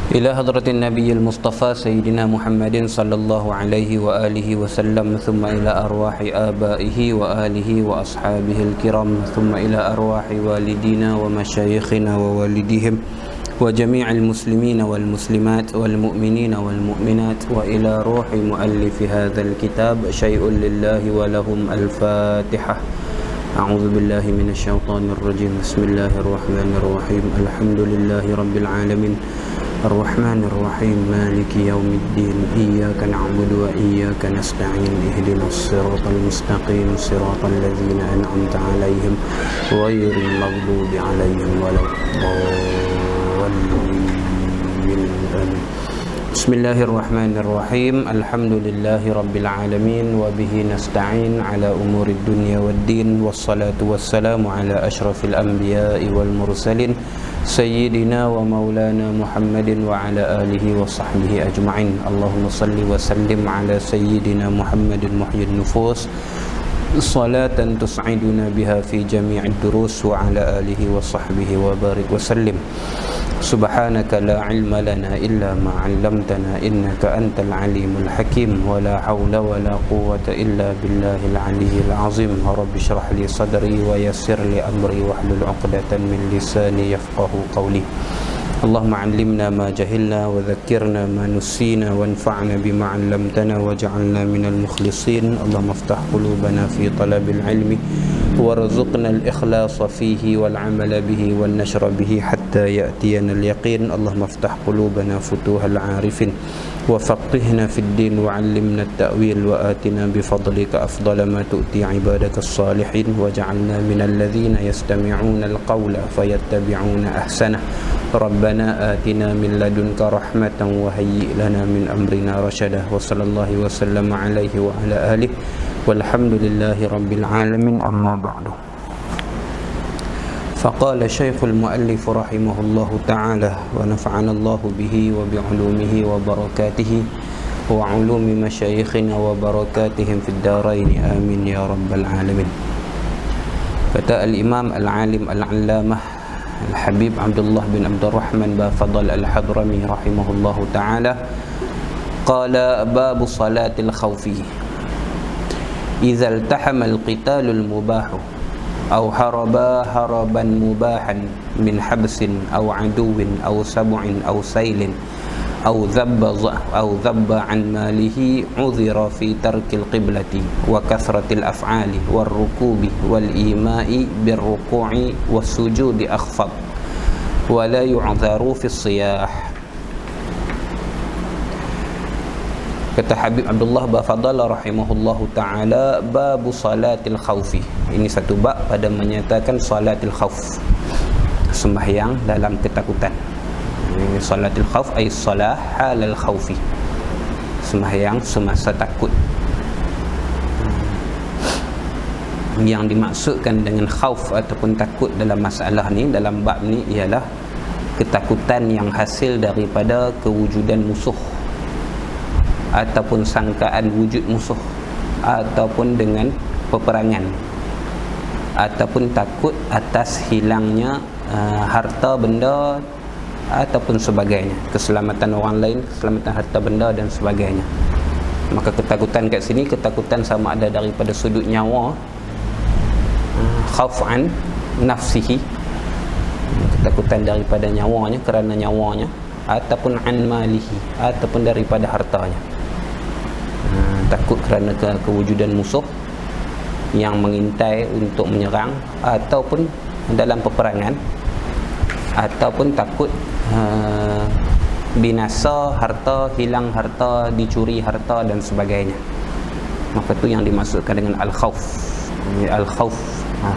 إلى حضرة النبي المصطفى سيدنا محمد صلى الله عليه وآله وسلم، ثم إلى أرواح آبائه وآله وأصحابه الكرام، ثم إلى أرواح والدينا ومشايخنا ووالديهم وجميع المسلمين والمسلمات والمؤمنين والمؤمنات، وإلى روح مؤلف هذا الكتاب شيء لله ولهم. الفاتحة. أعوذ بالله من الشيطان الرجيم. بسم الله الرحمن الرحيم. الحمد لله رب العالمين الرحمن الرحيم مالك يوم الدين. إياك نعبد وإياك نستعين. اهدنا الصراط المستقيم صراط الذين أنعمت عليهم غير المغضوب عليهم ولا الضالين. بسم الله الرحمن الرحيم. الحمد لله رب العالمين وبه نستعين على أمور الدنيا والدين، والصلاة والسلام على أشرف الأنبياء والمرسلين سيدنا ومولانا محمد وعلى آله وصحبه أجمعين. اللهم صل وسلم على سيدنا محمد محيي النفوس صلاة تسعدنا بها في جميع الدروس، وعلى آله وصحبه وبارك وسلم. سبحانك لا علم لنا إلا ما علمتنا إنك أنت العليم الحكيم، ولا حول ولا قوة إلا بالله العلي العظيم. رب اشرح لي صدري ويسر لي أمري واحلل عقدة من لساني يفقه قولي. اللهم علمنا ما جهلنا وذكرنا ما نسينا وانفعنا بما علمتنا واجعلنا من المخلصين. اللهم افتح قلوبنا في طلب العلم وارزقنا الإخلاص فيه والعمل به والنشر به حتى يأتينا اليقين. اللهم افتح قلوبنا فتوح العارفين وفقهنا في الدين وعلمنا التأويل، وآتنا بفضلك أفضل ما تؤتي عبادك الصالحين، واجعلنا من الذين يستمعون القول فيتبعون أحسنه. ربنا آتنا من لدنك رحمة وهيئ لنا من أمرنا رشدا. وصلى الله وسلم عليه وعلى آله والحمد لله رب العالمين. أما بعد، فقال شيخ المؤلف رحمه الله تعالى ونفعنا الله به وبعلومه وبركاته وعلوم مشايخنا وبركاتهم في الدارين آمين يا رب العالمين. Kata al-Imam al-Alim al-Allamah Al-Habib Abdullah bin Abdul Rahman Bafadal al-Hadrami rahimahullahu ta'ala, qala babu salatil khawfi idza iltahama al-qitalu al-mubahu aw haraba haraban mubahan min habsin aw aduwin aw sab'in aw sailin aw dhabba an malihi udhira fi tarkil qiblati wa kathratil af'ali war rukubi wal ima'i bir ruku'i was sujudi akhfad wa la yu'dharu fi siyah. Kata Habib Abdullah Bafadal rahimahullahu ta'ala, babu salatil khawfi. Ini satu bab pada menyatakan salatil khawf, sembahyang dalam ketakutan. Salatil khawf ay salah halal khawfi, sembahyang semasa takut. Yang dimaksudkan dengan khawf ataupun takut dalam masalah ni, dalam bab ni, ialah ketakutan yang hasil daripada kewujudan musuh ataupun sangkaan wujud musuh, ataupun dengan peperangan, ataupun takut atas hilangnya harta benda ataupun sebagainya, keselamatan orang lain, keselamatan harta benda dan sebagainya. Maka ketakutan kat sini, ketakutan sama ada daripada sudut nyawa, khaufan nafsihi, ketakutan daripada nyawanya, kerana nyawanya, ataupun an malihi, ataupun daripada hartanya. Takut kerana kewujudan musuh yang mengintai untuk menyerang, ataupun dalam peperangan, ataupun takut binasa harta, hilang harta, dicuri harta dan sebagainya. Maka itu yang dimaksudkan dengan al-khawf. Al-khawf,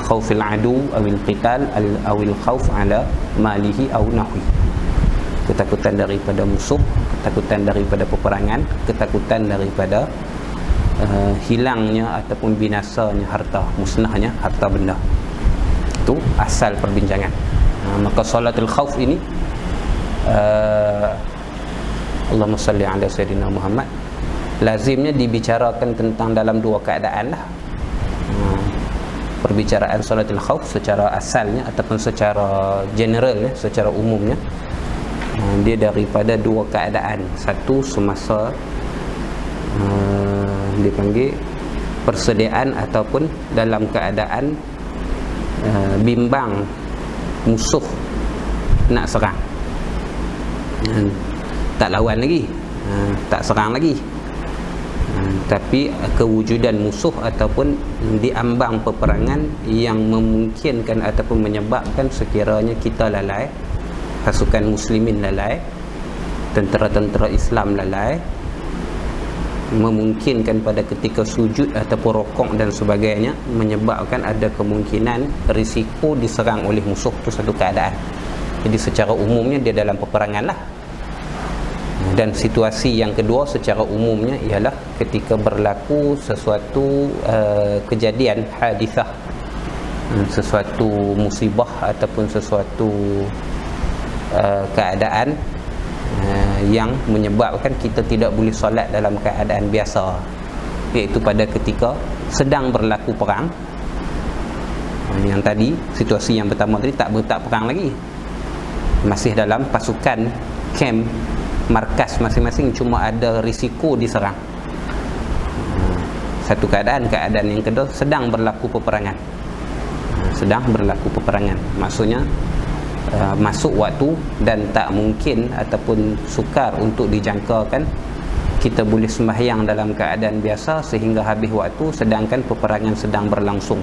khawfil adu awil qital awil khawf ala malihi aw nahwi. Ketakutan daripada musuh, ketakutan daripada peperangan, ketakutan daripada hilangnya ataupun binasanya harta, musnahnya harta benda. Itu asal perbincangan. Maka salatul khawf ini, Allahumma salli ala Sayyidina Muhammad, lazimnya dibicarakan tentang dalam dua keadaan lah. Perbicaraan salatul khawf secara asalnya ataupun secara general, secara umumnya, dia daripada dua keadaan. Satu semasa dipanggil persediaan ataupun dalam keadaan bimbang musuh nak serang, tak lawan lagi, tak serang lagi, tapi kewujudan musuh ataupun diambang peperangan yang memungkinkan ataupun menyebabkan sekiranya kita lalai, pasukan muslimin lalai, tentera-tentera Islam lalai, memungkinkan pada ketika sujud ataupun rokok dan sebagainya, menyebabkan ada kemungkinan risiko diserang oleh musuh. Itu satu keadaan. Jadi secara umumnya dia dalam peperangan lah. Dan situasi yang kedua secara umumnya ialah ketika berlaku sesuatu kejadian hadisah, sesuatu musibah ataupun sesuatu keadaan yang menyebabkan kita tidak boleh solat dalam keadaan biasa, iaitu pada ketika sedang berlaku perang. Yang tadi, situasi yang pertama tadi tak perang lagi, masih dalam pasukan camp markas masing-masing, cuma ada risiko diserang. Satu keadaan yang kedua sedang berlaku peperangan. Maksudnya masuk waktu dan tak mungkin ataupun sukar untuk dijangkakan kita boleh sembahyang dalam keadaan biasa sehingga habis waktu, sedangkan peperangan sedang berlangsung,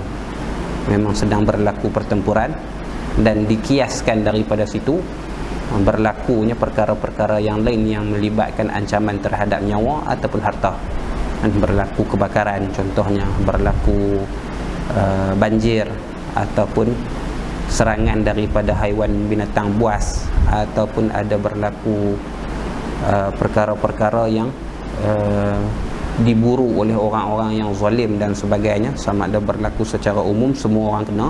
memang sedang berlaku pertempuran. Dan dikiaskan daripada situ berlakunya perkara-perkara yang lain yang melibatkan ancaman terhadap nyawa ataupun harta. Dan berlaku kebakaran, contohnya berlaku banjir, ataupun serangan daripada haiwan binatang buas, ataupun ada berlaku perkara-perkara yang diburu oleh orang-orang yang zalim dan sebagainya. Sama ada berlaku secara umum, semua orang kena,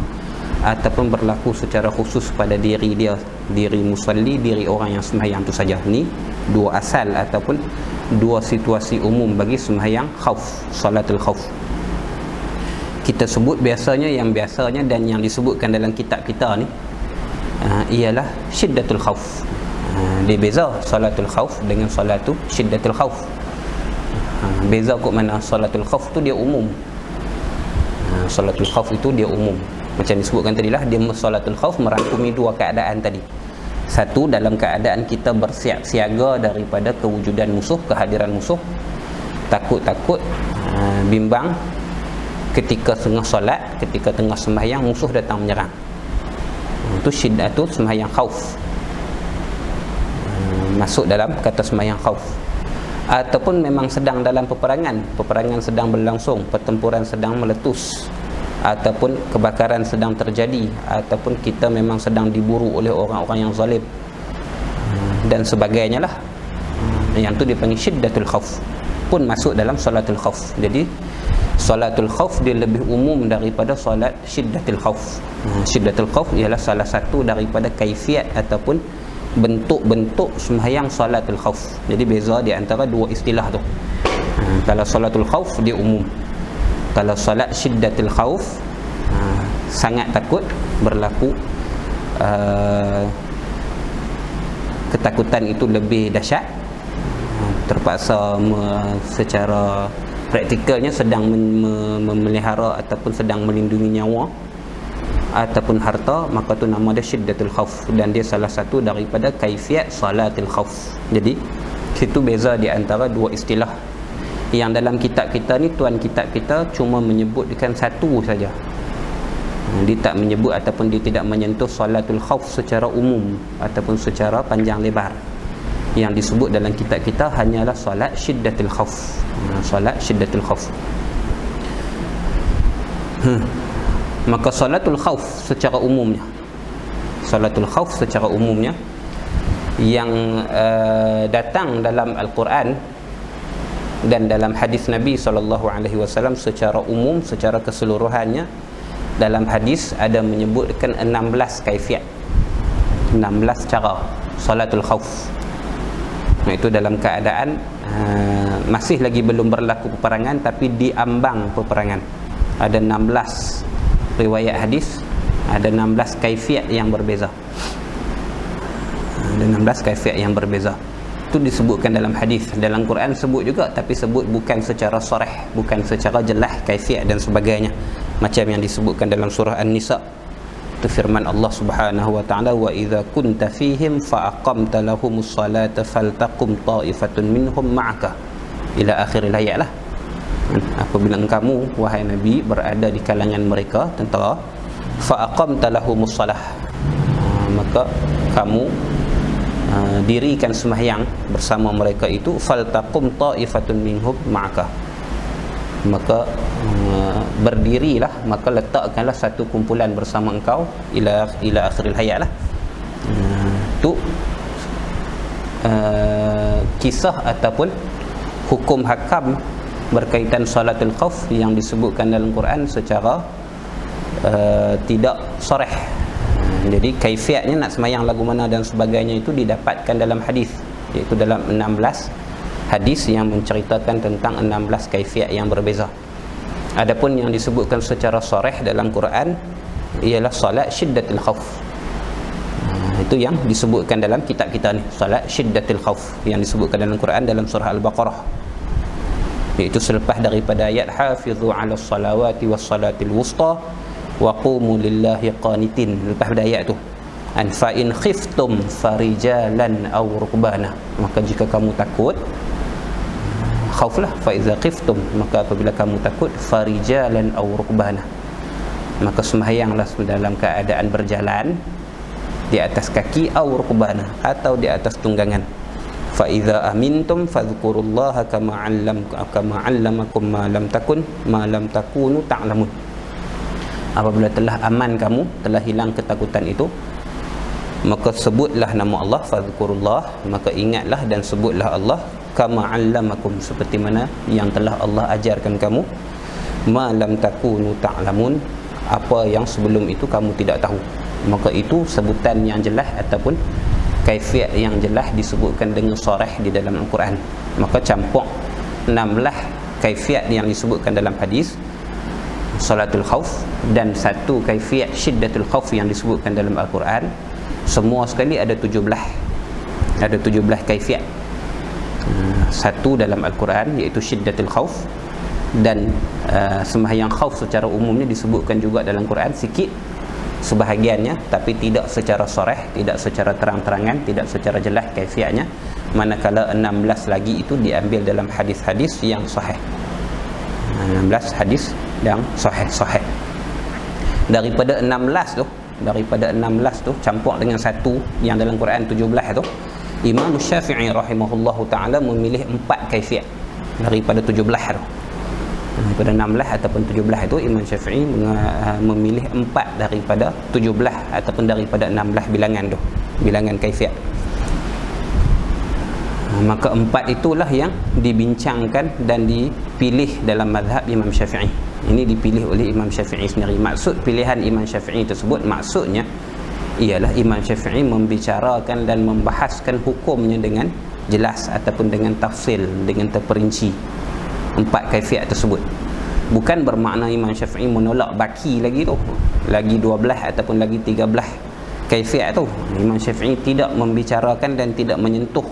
ataupun berlaku secara khusus pada diri dia, diri musalli, diri orang yang sembahyang itu saja. Ni dua asal ataupun dua situasi umum bagi sembahyang khauf, salatul khauf. Kita sebut biasanya dan yang disebutkan dalam kitab kita ni ialah syiddatul khauf. Dia beza salatul khauf dengan salatul syiddatul khauf. Beza kok mana? Salatul khauf tu dia umum. Salatul khauf itu dia umum. Macam disebutkan tadilah, dia salatul khauf merangkumi dua keadaan tadi. Satu, dalam keadaan kita bersiap siaga daripada kewujudan musuh, kehadiran musuh, takut-takut, bimbang ketika tengah solat, ketika tengah sembahyang musuh datang menyerang. Itu syiddah, tu sembahyang khauf, masuk dalam kata sembahyang khauf. Ataupun memang sedang dalam peperangan sedang berlangsung, pertempuran sedang meletus, ataupun kebakaran sedang terjadi, ataupun kita memang sedang diburu oleh orang-orang yang zalim dan sebagainya lah. Yang tu dipanggil syiddatul khauf, pun masuk dalam salatul khauf. Jadi salatul khauf dia lebih umum daripada salat syiddatul khauf. Syiddatul khauf ialah salah satu daripada kaifiat ataupun bentuk-bentuk sembahyang salatul khauf. Jadi beza di antara dua istilah tu. Kalau salatul khauf dia umum, kalau salat syiddatul khauf, sangat takut, berlaku ketakutan itu lebih dahsyat, terpaksa secara praktikalnya sedang memelihara ataupun sedang melindungi nyawa ataupun harta, maka tu nama dia syiddatul khauf, dan dia salah satu daripada kaifiat salatul khauf. Jadi situ beza di antara dua istilah. Yang dalam kitab kita ni, tuan kitab kita cuma menyebutkan satu saja. Dia tak menyebut ataupun dia tidak menyentuh salatul khauf secara umum ataupun secara panjang lebar. Yang disebut dalam kitab kita hanyalah salat syiddatul khauf. Salat syiddatul khauf. Maka salatul khauf secara umumnya, salatul khauf secara umumnya yang datang dalam Al-Quran dan dalam hadis Nabi SAW secara umum, secara keseluruhannya, dalam hadis ada menyebutkan 16 kaifiat, 16 cara salatul khauf. Itu dalam keadaan masih lagi belum berlaku peperangan, tapi diambang peperangan. Ada 16 riwayat hadis, ada 16 kaifiat yang berbeza. Ada 16 kaifiat yang berbeza. Itu disebutkan dalam hadis. Dalam Quran sebut juga, tapi sebut bukan secara sarih, bukan secara jelas kaifiat dan sebagainya. Macam yang disebutkan dalam surah An-Nisa. Itu firman Allah Subhanahu wa taala, wa idza kunta fihim fa aqamta lahumus salata faltaqum ta'ifatun minhum ma'aka, ila akhir ayat lah. Apabila kamu wahai Nabi berada di kalangan mereka tentara, fa aqamta lahumus salah, maka kamu dirikan sembahyang bersama mereka itu, faltaqum ta'ifatun minhum ma'aka, maka berdirilah, maka letakkanlah satu kumpulan bersama engkau ila akhiril hayat lah. Itu kisah ataupun hukum hakam berkaitan salatul khauf yang disebutkan dalam Quran secara tidak sarih. Jadi kaifiatnya nak semayang lagu mana dan sebagainya itu didapatkan dalam hadis, iaitu dalam 16 hadis yang menceritakan tentang 16 kaifiat yang berbeza. Adapun yang disebutkan secara sarih dalam Quran ialah salat syiddatul khauf. Itu yang disebutkan dalam kitab kita ni, salat syiddatul khauf yang disebutkan dalam Quran dalam surah Al-Baqarah, iaitu selepas daripada ayat hafizu 'alas salawati was salatil wusta wa qumu lillahi qanitin. Lepas pada ayat tu, an fa in khiftum farijalan aw rukbana, maka jika kamu takut, khauflah, fa iza khiftum, maka apabila kamu takut, farijalan aw rukbana, maka sembahyanglah dalam keadaan berjalan di atas kaki, aw rukbana, atau di atas tunggangan. Fa iza amintum fadhkurullaha kama 'allamakum ma lam takunu ta'lamun. Apabila telah aman kamu, telah hilang ketakutan itu, maka sebutlah nama Allah, fadhkurullah, maka ingatlah dan sebutlah Allah, kama 'allamakum, seperti mana yang telah Allah ajarkan kamu, ma lam takunu ta'lamun, apa yang sebelum itu kamu tidak tahu. Maka itu sebutan yang jelas ataupun kaifiat yang jelas disebutkan dengan sarih di dalam Al-Quran. Maka campur 16 kaifiat yang disebutkan dalam hadis salatul khauf dan satu kaifiat syiddatul khauf yang disebutkan dalam Al-Quran, semua sekali ada 17 kaifiat. Satu dalam Al-Quran iaitu syiddatul khauf, dan sembahyang khauf secara umumnya disebutkan juga dalam Quran sikit sebahagiannya, tapi tidak secara sarih, tidak secara terang-terangan, tidak secara jelas kaifiatnya, manakala 16 lagi itu diambil dalam hadis-hadis yang sahih. 16 hadis yang sahih. Daripada 16 tu campur dengan satu yang dalam Quran 17 tu, Imam Syafi'i rahimahullahu taala memilih 4 kaifiat daripada 17 tu. Daripada 16 ataupun 17 itu, Imam Syafi'i memilih 4 daripada 17 ataupun daripada 16 bilangan tu, bilangan kaifiat. Maka 4 itulah yang dibincangkan dan dipilih dalam mazhab Imam Syafi'i. Ini dipilih oleh Imam Syafi'i sendiri. Maksud pilihan Imam Syafi'i tersebut, maksudnya ialah Imam Syafi'i membicarakan dan membahaskan hukumnya dengan jelas ataupun dengan tafsil, dengan terperinci 4 kaifiat tersebut. Bukan bermakna Imam Syafi'i menolak baki lagi tu, lagi 12 ataupun lagi 13 kaifiat tu. Imam Syafi'i tidak membicarakan dan tidak menyentuh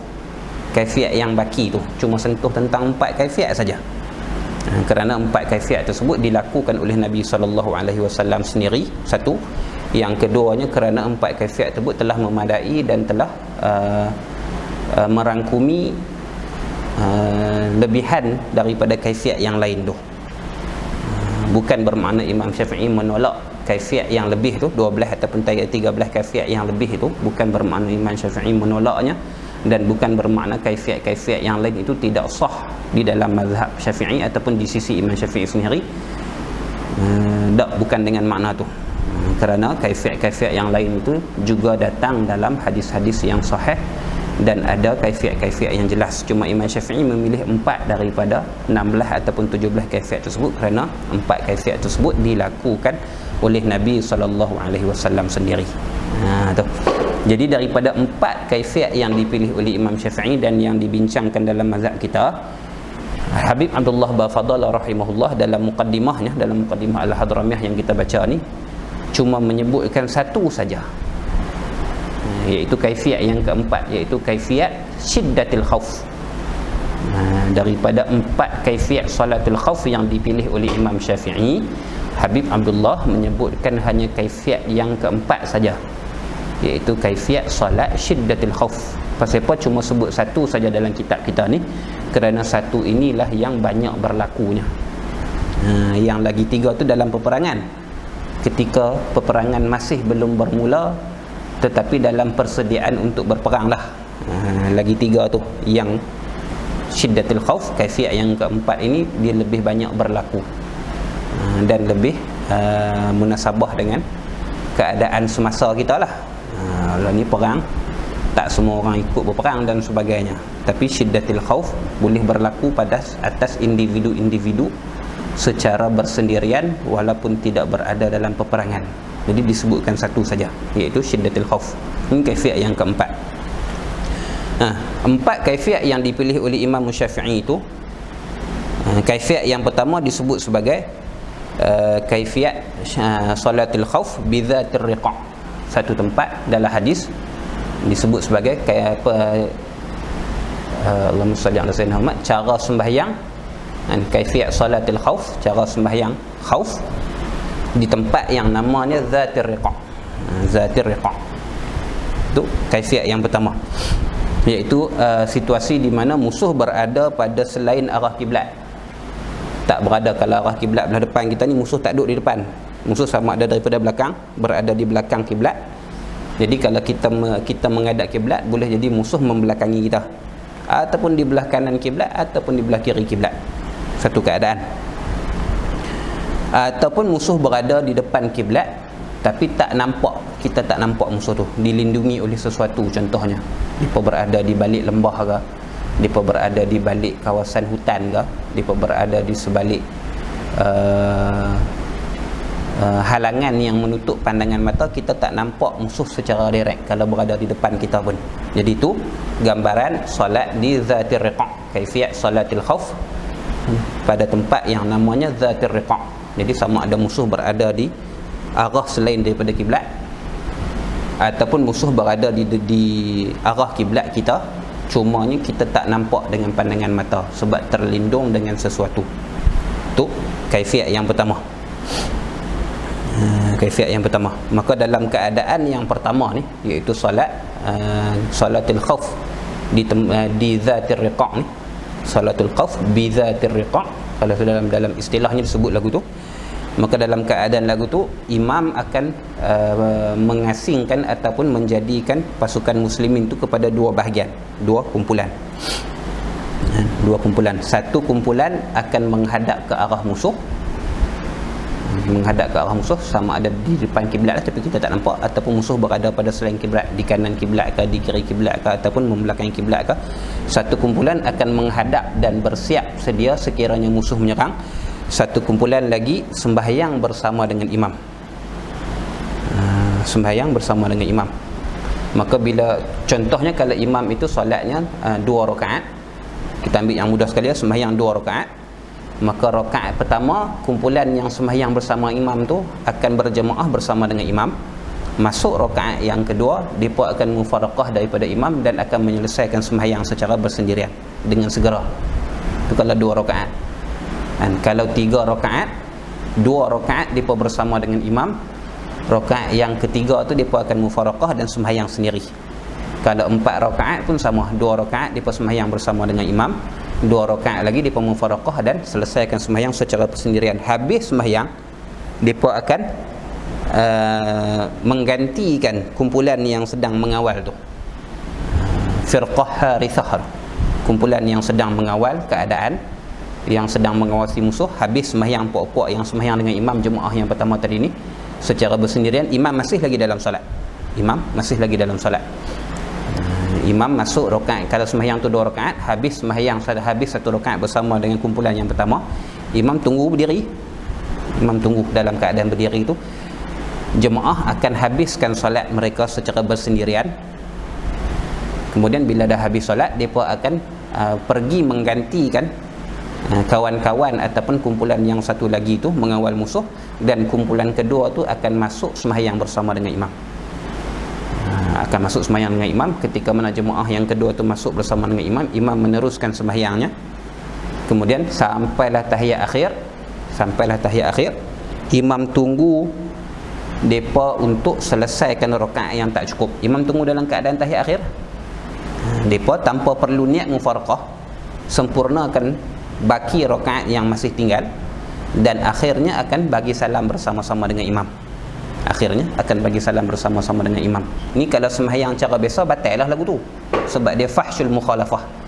kaifiat yang baki tu, cuma sentuh tentang 4 kaifiat saja. Kerana 4 kaifiat tersebut dilakukan oleh Nabi SAW sendiri, satu. Yang keduanya kerana 4 kaifiat tersebut telah memadai dan telah merangkumi lebihan daripada kaifiat yang lain tu. Bukan bermakna Imam Syafi'i menolak kaifiat yang lebih tu, 12 ataupun 13 kaifiat yang lebih itu, bukan bermakna Imam Syafi'i menolaknya, dan bukan bermakna kaifiat-kaifiat yang lain itu tidak sah di dalam mazhab Syafi'i ataupun di sisi Imam Syafi'i sendiri. Bukan dengan makna tu. Kerana kaifiat-kaifiat yang lain itu juga datang dalam hadis-hadis yang sahih dan ada kaifiat-kaifiat yang jelas. Cuma Imam Syafi'i memilih 4 daripada 16 ataupun 17 kaifiat tersebut kerana 4 kaifiat tersebut dilakukan oleh Nabi SAW sendiri. Tu. Jadi daripada 4 kaifiat yang dipilih oleh Imam Syafi'i dan yang dibincangkan dalam mazhab kita, Habib Abdullah Bafadal rahimahullah dalam muqaddimahnya, dalam muqaddimah Al-Hadramiyah yang kita baca ni, cuma menyebutkan satu saja iaitu kaifiat yang keempat, iaitu kaifiat syiddatil khauf. Daripada 4 kaifiat salatul khauf yang dipilih oleh Imam Syafi'i, Habib Abdullah menyebutkan hanya kaifiat yang keempat saja, iaitu kaifiat salat syiddatil khauf. Pasal apa cuma sebut satu saja dalam kitab kita ni? Kerana satu inilah yang banyak berlakunya. Yang lagi 3 tu dalam peperangan, ketika peperangan masih belum bermula, tetapi dalam persediaan untuk berperang lah. Lagi 3 tu yang syiddatul khauf, kaifiat yang keempat ini dia lebih banyak berlaku dan lebih munasabah dengan keadaan semasa kita lah. Kalau ni perang, tak semua orang ikut berperang dan sebagainya, tapi syiddatul khauf boleh berlaku pada atas individu-individu secara bersendirian walaupun tidak berada dalam peperangan. Jadi disebutkan satu saja, iaitu syiddatul khauf. Ini kaifiat yang keempat. 4 kaifiat yang dipilih oleh Imam Syafi'i itu, kaifiat yang pertama disebut sebagai kaifiat salatul khauf bidzatir riqa'. Satu tempat dalam hadis disebut sebagai Allahumma salli ala sayyidina Muhammad, cara sembahyang, kaifiat salatul khauf, cara sembahyang khauf di tempat yang namanya zatir riqa'. Zatir riqa' itu kaifiat yang pertama, iaitu situasi di mana musuh berada pada selain arah kiblat. Tak berada, kalau arah kiblat belah depan kita ni, musuh tak duduk di depan, musuh sama ada daripada belakang, berada di belakang kiblat. Jadi kalau kita menghadap kiblat, boleh jadi musuh membelakangi kita, ataupun di belah kanan kiblat ataupun di belah kiri kiblat, satu keadaan. Ataupun musuh berada di depan kiblat tapi tak nampak, kita tak nampak musuh tu, dilindungi oleh sesuatu. Contohnya depa berada di balik lembah ke, depa berada di balik kawasan hutan ke, depa berada di sebalik halangan yang menutup pandangan mata, kita tak nampak musuh secara direct kalau berada di depan kita pun. Jadi itu gambaran solat di zatir riqa', kaifiat salatil khauf pada tempat yang namanya zatir riqa'. Jadi sama ada musuh berada di arah selain daripada kiblat, ataupun musuh berada di arah kiblat kita, cumanya kita tak nampak dengan pandangan mata sebab terlindung dengan sesuatu. Itu kaifiat yang pertama. Kaifiat yang pertama. Maka dalam keadaan yang pertama ni, iaitu salatul khauf di zatir riqa' ni, salatul khauf bi zatir riqa', kalau dalam istilahnya disebut lagu tu, maka dalam keadaan lagu tu imam akan mengasingkan ataupun menjadikan pasukan muslimin tu kepada 2 bahagian, 2 kumpulan. 2 kumpulan. Satu kumpulan akan menghadap ke arah musuh, sama ada di depan kiblat tapi kita tak nampak, ataupun musuh berada pada selain kiblat, di kanan kiblat ke, di kiri kiblat ke, ataupun membelakangi kiblat ke. Satu kumpulan akan menghadap dan bersiap sedia sekiranya musuh menyerang. Satu kumpulan lagi sembahyang bersama dengan imam. Sembahyang bersama dengan imam. Maka bila contohnya kalau imam itu solatnya 2 rakaat, kita ambil yang mudah sekali, sembahyang 2 rakaat, maka rakaat pertama kumpulan yang sembahyang bersama imam tu akan berjemaah bersama dengan imam. Masuk rakaat yang kedua, mereka akan mufaraqah daripada imam dan akan menyelesaikan sembahyang secara bersendirian dengan segera. Itu kalau 2 rakaat. Dan kalau 3 rakaat, 2 rakaat mereka bersama dengan imam, rakaat yang ketiga tu mereka akan mufaraqah dan sembahyang sendiri. Kalau 4 rakaat pun sama, 2 rakaat mereka sembahyang bersama dengan imam, 2 rakaat lagi mereka mufaraqah dan selesaikan sembahyang secara bersendirian. Habis sembahyang, mereka akan menggantikan kumpulan yang sedang mengawal tu, firqah harithah, kumpulan yang sedang mengawal keadaan, yang sedang mengawasi musuh. Habis sembahyang puak-puak yang sembahyang dengan imam jemaah yang pertama tadi ni secara bersendirian, imam masih lagi dalam solat. Imam masuk rakaat, kalau sembahyang tu 2 rakaat, habis sembahyang habis 1 rakaat bersama dengan kumpulan yang pertama, imam tunggu berdiri. Imam tunggu dalam keadaan berdiri itu. Jemaah akan habiskan solat mereka secara bersendirian. Kemudian bila dah habis solat, mereka akan pergi menggantikan kawan-kawan ataupun kumpulan yang satu lagi tu mengawal musuh, dan kumpulan kedua tu akan masuk sembahyang bersama dengan imam. akan masuk sembahyang dengan imam. Ketika mana jemaah yang kedua tu masuk bersama dengan imam, imam meneruskan sembahyangnya. Kemudian sampailah tahiyat akhir, imam tunggu depa untuk selesaikan rakaat yang tak cukup. Imam tunggu dalam keadaan tahiyat akhir, depa tanpa perlu niat mufaraqah, sempurnakan baki rakaat yang masih tinggal, dan akhirnya akan bagi salam bersama-sama dengan imam. Ni kalau sembahyang cara biasa batal lah lagu tu, sebab dia fahsyul mukhalafah.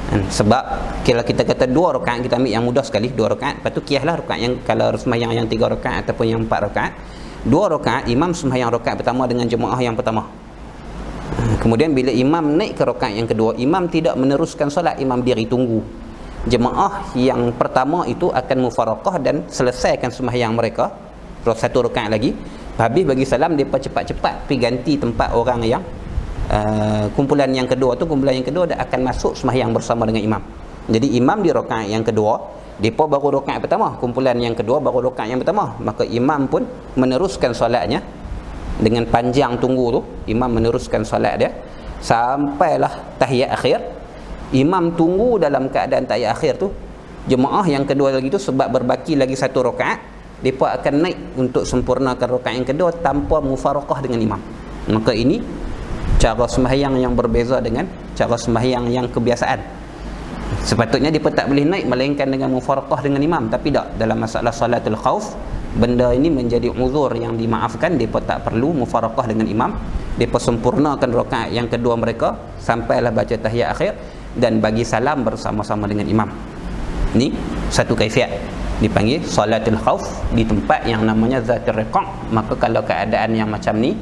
Sebab kalau kita kata 2 rakaat, kita ambil yang mudah sekali 2 rakaat, lepas tu kiaslah rakaat yang, kalau sembahyang yang 3 rakaat ataupun yang 4 rakaat, 2 rakaat imam sembahyang rakaat pertama dengan jemaah yang pertama. Kemudian bila imam naik ke rakaat yang kedua, imam tidak meneruskan solat, imam diri tunggu. Jemaah yang pertama itu akan mufaraqah dan selesaikan sembahyang mereka, terus 1 rakaat lagi, habis bagi salam, mereka cepat-cepat pergi ganti tempat orang yang kumpulan yang kedua dia akan masuk sembahyang bersama dengan imam. Jadi imam di rakaat yang kedua, mereka baru rakaat pertama, kumpulan yang kedua baru rakaat yang pertama, maka imam pun meneruskan solatnya dengan panjang tunggu tu. Imam meneruskan solat dia sampailah tahiyat akhir. Imam tunggu dalam keadaan tahiyat akhir tu, jemaah yang kedua lagi tu sebab berbaki lagi 1 rakaat, mereka akan naik untuk sempurnakan rakaat yang kedua tanpa mufaraqah dengan imam. Maka ini cara sembahyang yang berbeza dengan cara sembahyang yang kebiasaan. Sepatutnya mereka tak boleh naik melainkan dengan mufaraqah dengan imam, tapi tak, dalam masalah salatul khauf, benda ini menjadi uzur yang dimaafkan. Mereka tak perlu mufaraqah dengan imam, mereka sempurnakan rakaat yang kedua mereka sampailah baca tahiyat akhir dan bagi salam bersama-sama dengan imam. Ni satu kaifiat dipanggil salatul khauf di tempat yang namanya zatul riqa'. Maka kalau keadaan yang macam ni,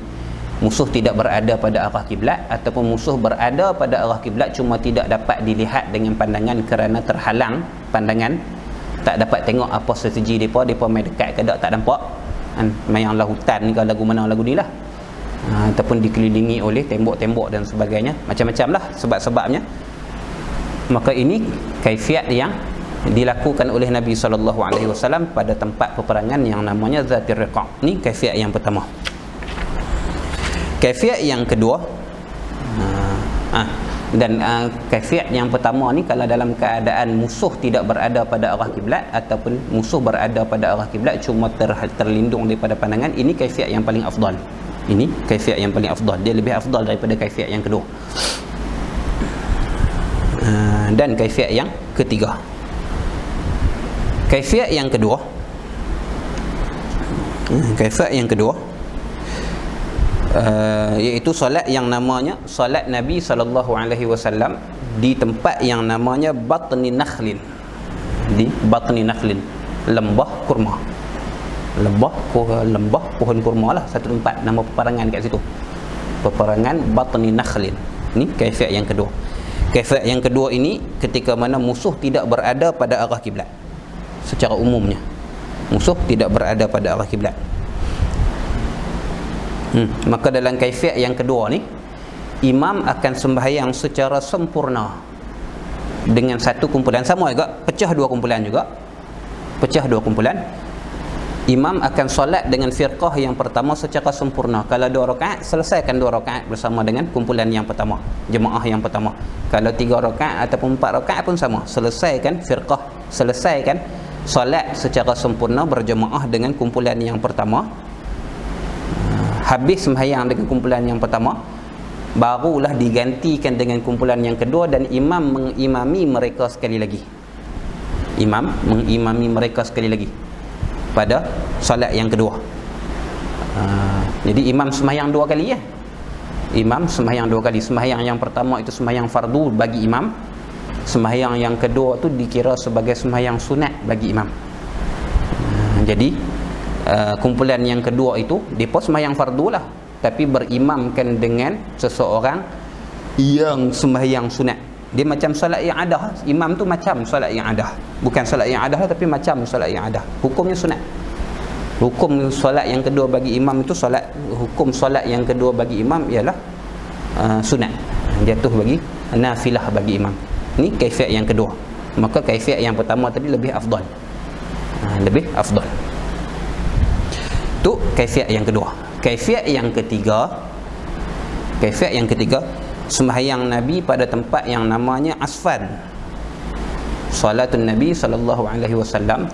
musuh tidak berada pada arah kiblat, ataupun musuh berada pada arah kiblat cuma tidak dapat dilihat dengan pandangan kerana terhalang pandangan, tak dapat tengok apa strategi mereka main dekat ke tak nampak kan, main yang hutan ni, kalau lagu mana lagu ni lah, ataupun dikelilingi oleh tembok-tembok dan sebagainya, macam-macam lah sebab-sebabnya. Maka ini kaifiat yang dilakukan oleh Nabi SAW pada tempat peperangan yang namanya Zatir Riqa'. Ni kaifiat yang pertama. Kaifiat yang kedua, kaifiat yang pertama ni kalau dalam keadaan musuh tidak berada pada arah kiblat, ataupun musuh berada pada arah kiblat cuma terlindung daripada pandangan, ini kaifiat yang paling afdal. Ini kaifiat yang paling afdal, dia lebih afdal daripada kaifiat yang kedua. Dan kaifiat yang ketiga, kaifiat yang kedua iaitu solat yang namanya solat Nabi SAW di tempat yang namanya batni nakhlin, di batni nakhlin, lembah kurma, lembah pohon kurma lah, satu tempat, nama peperangan kat situ, peperangan batni nakhlin. Ni kaifiat yang kedua. Kaifiat yang kedua ini ketika mana musuh tidak berada pada arah kiblat. Secara umumnya musuh tidak berada pada arah kiblat. Maka dalam kaifiat yang kedua ni, imam akan sembahyang secara sempurna dengan satu kumpulan, sama juga, pecah dua kumpulan. Imam akan solat dengan firqah yang pertama secara sempurna. Kalau 2 rakaat, selesaikan 2 rakaat bersama dengan kumpulan yang pertama, jemaah yang pertama. Kalau 3 rakaat ataupun 4 rakaat pun sama, selesaikan solat secara sempurna berjemaah dengan kumpulan yang pertama. Habis sembahyang dengan kumpulan yang pertama, barulah digantikan dengan kumpulan yang kedua, dan imam mengimami mereka sekali lagi. Pada solat yang kedua. Jadi imam sembahyang 2 kali ya. Imam sembahyang 2 kali. Sembahyang yang pertama itu sembahyang fardu bagi imam. Sembahyang yang kedua tu dikira sebagai sembahyang sunat bagi imam. Jadi kumpulan yang kedua itu depa sembahyang fardu lah, tapi berimamkan dengan seseorang yang sembahyang sunat. Dia macam solat yang ada. Imam tu macam solat yang ada, bukan solat yang ada tapi macam solat yang ada. Hukumnya sunat. Hukum solat yang kedua bagi imam itu hukum solat yang kedua bagi imam ialah sunat, jatuh bagi nafilah bagi imam. Ni kaifiat yang kedua. Maka kaifiat yang pertama tadi lebih afdal. Tu kaifiat yang kedua. Kaifiat yang ketiga Kaifiat yang ketiga, sembahyang Nabi pada tempat yang namanya Asfan. Salatun Nabi sallallahu alaihi wasallam,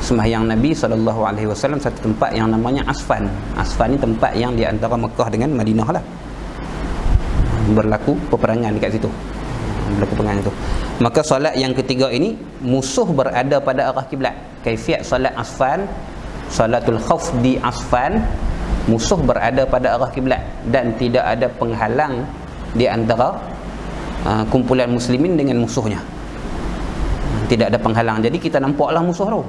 sembahyang Nabi sallallahu alaihi wasallam satu tempat yang namanya Asfan. Asfan ni tempat yang di antara Mekah dengan Madinah lah. Berlaku peperangan dekat situ. Berlaku peperangan itu. Maka solat yang ketiga ini musuh berada pada arah kiblat. Kaifiat solat Asfan, salatul khauf di Asfan, musuh berada pada arah kiblat dan tidak ada penghalang di antara kumpulan muslimin dengan musuhnya. Tidak ada penghalang. Jadi kita nampaklah musuh tu.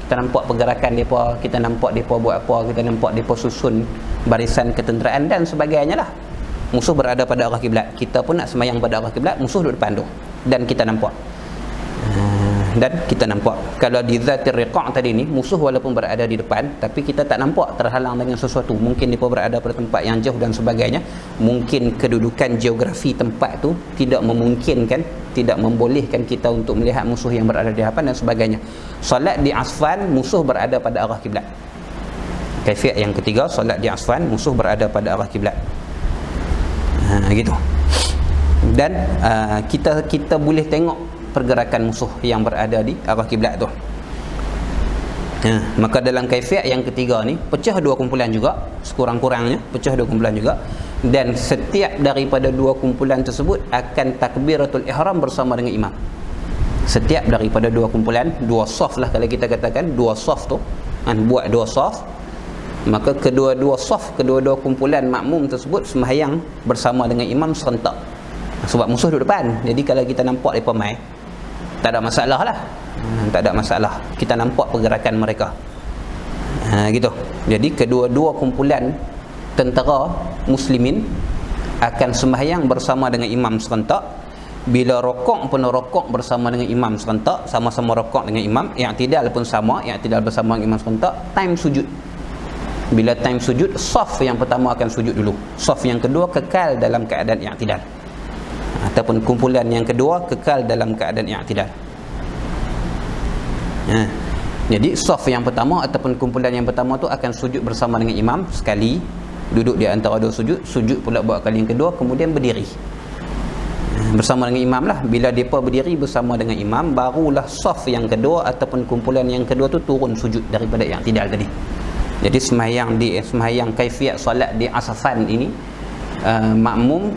Kita nampak pergerakan mereka, kita nampak mereka buat apa, kita nampak mereka susun barisan ketenteraan dan sebagainya lah. Musuh berada pada arah kiblat. Kita pun nak sembahyang pada arah kiblat, musuh duduk depan tu. Dan kita nampak. Kalau di Zatir Riqa' tadi ni, musuh walaupun berada di depan, tapi kita tak nampak, terhalang dengan sesuatu. Mungkin mereka berada pada tempat yang jauh dan sebagainya. Mungkin kedudukan geografi tempat tu tidak memungkinkan, tidak membolehkan kita untuk melihat musuh yang berada di hadapan dan sebagainya. Solat di Asfan, musuh berada pada arah kiblat. Kaifiat yang ketiga, solat di Asfan, musuh berada pada arah kiblat. Gitu. Dan kita boleh tengok pergerakan musuh yang berada di arah kiblat tu. Maka dalam kaifiat yang ketiga ni pecah dua kumpulan juga, sekurang-kurangnya pecah dua kumpulan juga, dan setiap daripada dua kumpulan tersebut akan takbiratul ihram bersama dengan imam. Setiap daripada dua kumpulan, dua saf lah kalau kita katakan, dua saf tu buat dua saf, maka kedua-dua saf, kedua-dua kumpulan makmum tersebut sembahyang bersama dengan imam serentak. Sebab musuh duduk depan. Jadi kalau kita nampak mereka mai, tak ada masalah lah. Tak ada masalah. Kita nampak pergerakan mereka. Gitu. Jadi kedua-dua kumpulan tentera muslimin akan sembahyang bersama dengan imam serentak. Bila rokok pun rokok bersama dengan imam serentak, sama-sama rokok dengan imam. I'tidal pun sama, i'tidal bersama dengan imam serentak. Time sujud. Bila time sujud, saf yang pertama akan sujud dulu. Saf yang kedua kekal dalam keadaan i'tidal. Ataupun kumpulan yang kedua kekal dalam keadaan i'tidal. Jadi saf yang pertama ataupun kumpulan yang pertama tu akan sujud bersama dengan imam sekali, duduk di antara dua sujud, sujud pula buat kali yang kedua, kemudian berdiri bersama dengan imam lah. Bila mereka berdiri bersama dengan imam, barulah saf yang kedua ataupun kumpulan yang kedua tu turun sujud daripada i'tidal tadi. Jadi sembahyang kaifiat solat di Asfan ini, makmum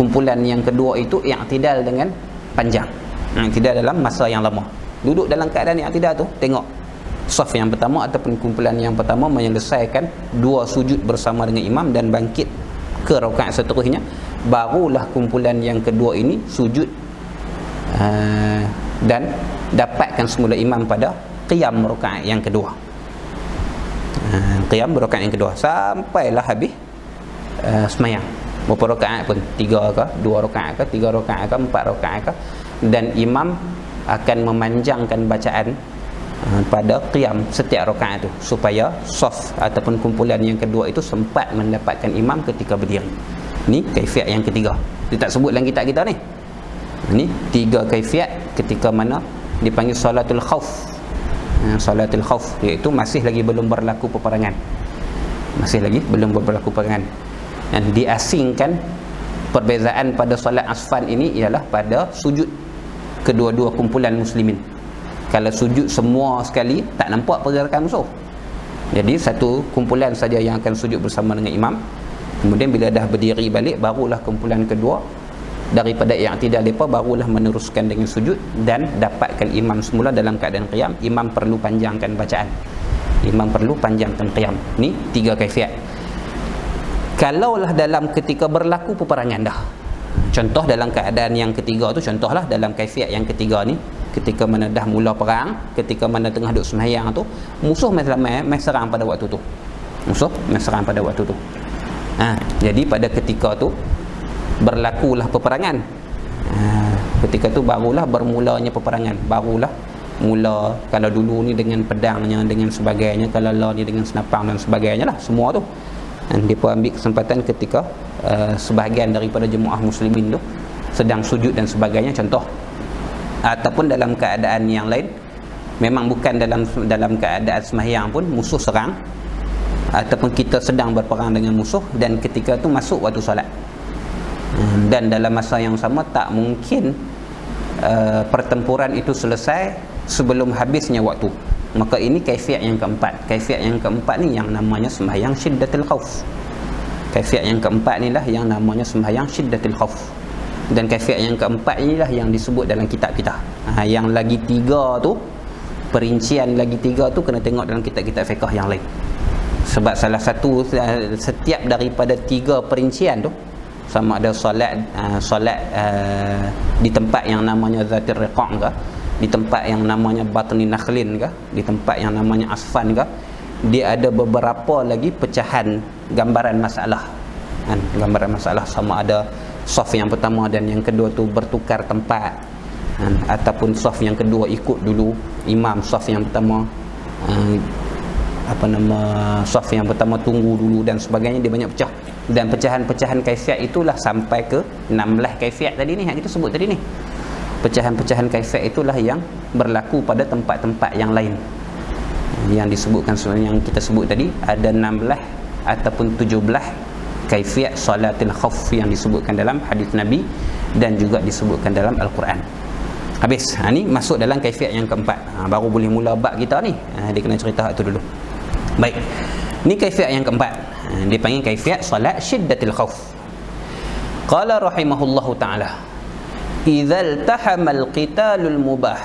kumpulan yang kedua itu i'tidal dengan panjang. I'tidal dalam masa yang lama. Duduk dalam keadaan i'tidal tu, tengok saf yang pertama ataupun kumpulan yang pertama menyelesaikan dua sujud bersama dengan imam dan bangkit ke rakaat seterusnya, barulah kumpulan yang kedua ini sujud dan dapatkan semula imam pada qiyam rakaat yang kedua. Qiyam rakaat yang kedua sampailah habis sembahyang. Berapa rakaat pun, 3 ke, 2 rakaat ke, 3 rakaat ke, 4 rakaat ke, dan imam akan memanjangkan bacaan pada qiyam setiap rakaat tu supaya saf ataupun kumpulan yang kedua itu sempat mendapatkan imam ketika berdiri. Ni kaifiat yang ketiga. Dia tak sebut dalam kitab kita ni. Ni 3 kaifiat ketika mana dipanggil salatul khauf. Salatul khauf, iaitu masih lagi belum berlaku peperangan. Masih lagi belum berlaku peperangan. Dan diasingkan perbezaan pada solat Asfan ini ialah pada sujud kedua-dua kumpulan muslimin. Kalau sujud semua sekali, tak nampak pergerakan musuh. Jadi satu kumpulan saja yang akan sujud bersama dengan imam. Kemudian bila dah berdiri balik, barulah kumpulan kedua daripada i'tidal mereka barulah meneruskan dengan sujud dan dapatkan imam semula dalam keadaan qiyam. Imam perlu panjangkan bacaan. Imam perlu panjangkan qiyam. Ni 3 kaifiat. Kalaulah dalam ketika berlaku peperangan dah, contoh dalam keadaan yang ketiga tu, contohlah dalam kaifiat yang ketiga ni, ketika mana dah mula perang, ketika mana tengah duduk sembahyang tu, musuh mai serang pada waktu tu. Musuh mai serang pada waktu tu. Jadi pada ketika tu berlakulah peperangan. Ketika tu barulah bermulanya peperangan. Barulah mula, kalau dulu ni dengan pedangnya, dengan sebagainya, kalau lah ni dengan senapang dan sebagainya lah, semua tu. Dan mereka ambil kesempatan ketika sebahagian daripada jemaah muslimin tu sedang sujud dan sebagainya, contoh. Ataupun dalam keadaan yang lain, memang bukan dalam keadaan sembahyang pun musuh serang, ataupun kita sedang berperang dengan musuh dan ketika tu masuk waktu solat. Dan dalam masa yang sama tak mungkin pertempuran itu selesai sebelum habisnya waktu. Maka ini kaifiat yang keempat. Kaifiat yang keempat ni yang namanya sembahyang syiddatul khauf. Kaifiat yang keempat inilah yang namanya sembahyang syiddatul khauf. Dan kaifiat yang keempat inilah yang disebut dalam kitab kita. Yang lagi tiga tu, perincian lagi tiga tu kena tengok dalam kitab-kitab fiqh yang lain. Sebab salah satu, setiap daripada tiga perincian tu, sama ada solat di tempat yang namanya zatir riqa' ke, di tempat yang namanya batni nakhlin ke, di tempat yang namanya asfan ke, dia ada beberapa lagi pecahan gambaran masalah. Gambaran masalah sama ada saf yang pertama dan yang kedua tu bertukar tempat, ataupun saf yang kedua ikut dulu imam saf yang pertama, saf yang pertama tunggu dulu dan sebagainya. Dia banyak pecah, dan pecahan-pecahan kaifiat itulah sampai ke 16 kaifiat tadi ni yang kita sebut tadi ni. Pecahan-pecahan kaifiat itulah yang berlaku pada tempat-tempat yang lain yang disebutkan, yang kita sebut tadi ada 16 ataupun 17 kaifiat salatul khauf yang disebutkan dalam hadis Nabi dan juga disebutkan dalam Al-Quran. Habis. Ni masuk dalam kaifiat yang keempat. Baru boleh mula bab kita ni. Dia kena cerita itu dulu. Baik. Ni kaifiat yang keempat. Dia panggil kaifiat salat syiddatul khauf. Qala rahimahullahu ta'ala, idzal tahamal qitalul mubah,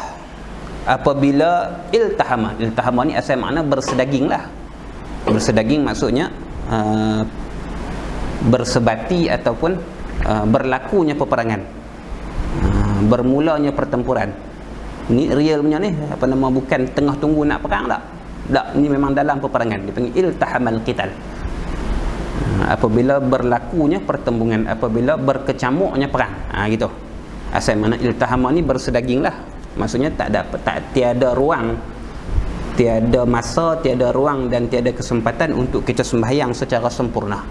apabila iltahama ni asal makna bersedaging lah. Bersedaging maksudnya bersebati ataupun berlakunya peperangan, bermulanya pertempuran. Ni real punya ni, bukan tengah tunggu nak perang tak. Tak, ni memang dalam peperangan. Dipanggil iltahamal qital. Apabila berlakunya pertembungan, apabila berkecamuknya perang. Gitu. Asal mana iltahama ni bersedaging lah. Maksudnya tiada ruang, tiada masa, tiada ruang dan tiada kesempatan untuk kita sembahyang secara sempurna.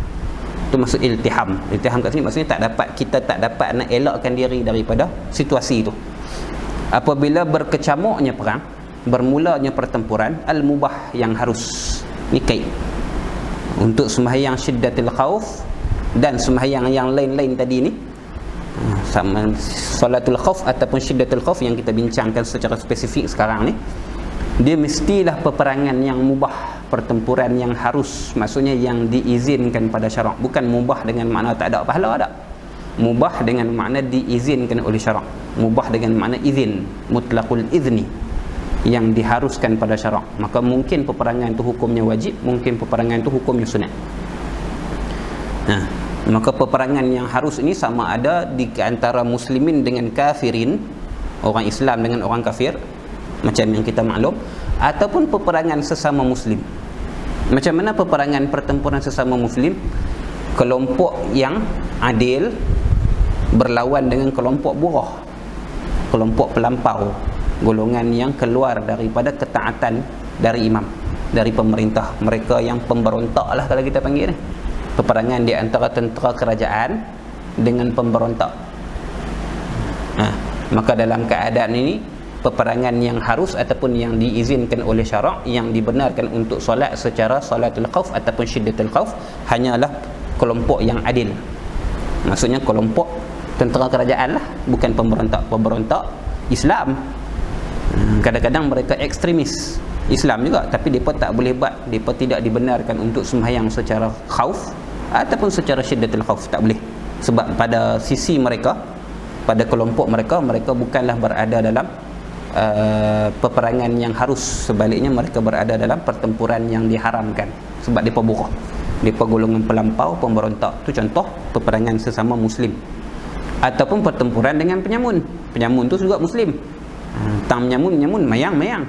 Itu maksud iltiham. Iltiham kat sini maksudnya kita tak dapat nak elakkan diri daripada situasi itu. Apabila berkecamuknya perang, bermulanya pertempuran, al-mubah yang harus. Ni kait untuk sembahyang syiddatul khauf dan sembahyang yang lain-lain tadi ni, sama salatul khauf ataupun syiddatul khauf yang kita bincangkan secara spesifik sekarang ni, dia mestilah peperangan yang mubah, pertempuran yang harus, maksudnya yang diizinkan pada syarak. Bukan mubah dengan makna tak ada pahala, tak. Mubah dengan makna diizinkan oleh syarak. Mubah dengan makna izin, mutlaqul izni, yang diharuskan pada syarak. Maka mungkin peperangan itu hukumnya wajib, mungkin peperangan itu hukumnya sunat. Maka peperangan yang harus ini sama ada di antara muslimin dengan kafirin, orang Islam dengan orang kafir, macam yang kita maklum, ataupun peperangan sesama muslim. Macam mana peperangan pertempuran sesama muslim? Kelompok yang adil berlawan dengan kelompok burah, kelompok pelampau, golongan yang keluar daripada ketaatan dari imam, dari pemerintah. Mereka yang pemberontak lah kalau kita panggil ni. Peperangan di antara tentera kerajaan dengan pemberontak. Maka dalam keadaan ini, peperangan yang harus ataupun yang diizinkan oleh syarak, yang dibenarkan untuk solat secara salatul khauf ataupun syiddatul khauf, hanyalah kelompok yang adil. Maksudnya kelompok tentera kerajaan lah, bukan pemberontak. Pemberontak Islam, kadang-kadang mereka ekstremis Islam juga, tapi mereka tak boleh buat, mereka tidak dibenarkan untuk sembahyang secara khauf ataupun secara syiddatul khauf, tak boleh. Sebab pada sisi mereka, pada kelompok mereka, mereka bukanlah berada dalam peperangan yang harus. Sebaliknya mereka berada dalam pertempuran yang diharamkan. Sebab mereka buruk, mereka golongan pelampau, pemberontak. Itu contoh peperangan sesama muslim. Ataupun pertempuran dengan penyamun. Penyamun tu juga muslim. Tang menyamun, mayang.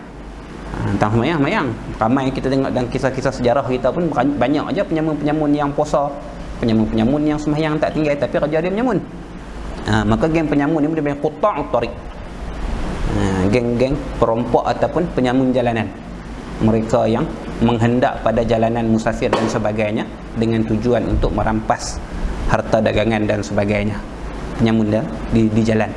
Tang mayang. Ramai kita tengok dalam kisah-kisah sejarah kita pun banyak aja penyamun-penyamun yang puasa, penyamun-penyamun yang sembahyang tak tinggal tapi kerja dia menyamun. Maka geng penyamun ni dia panggil qutta' tariq. Geng-geng perompok ataupun penyamun jalanan. Mereka yang menghendak pada jalanan musafir dan sebagainya dengan tujuan untuk merampas harta dagangan dan sebagainya. Penyamun dah di jalan.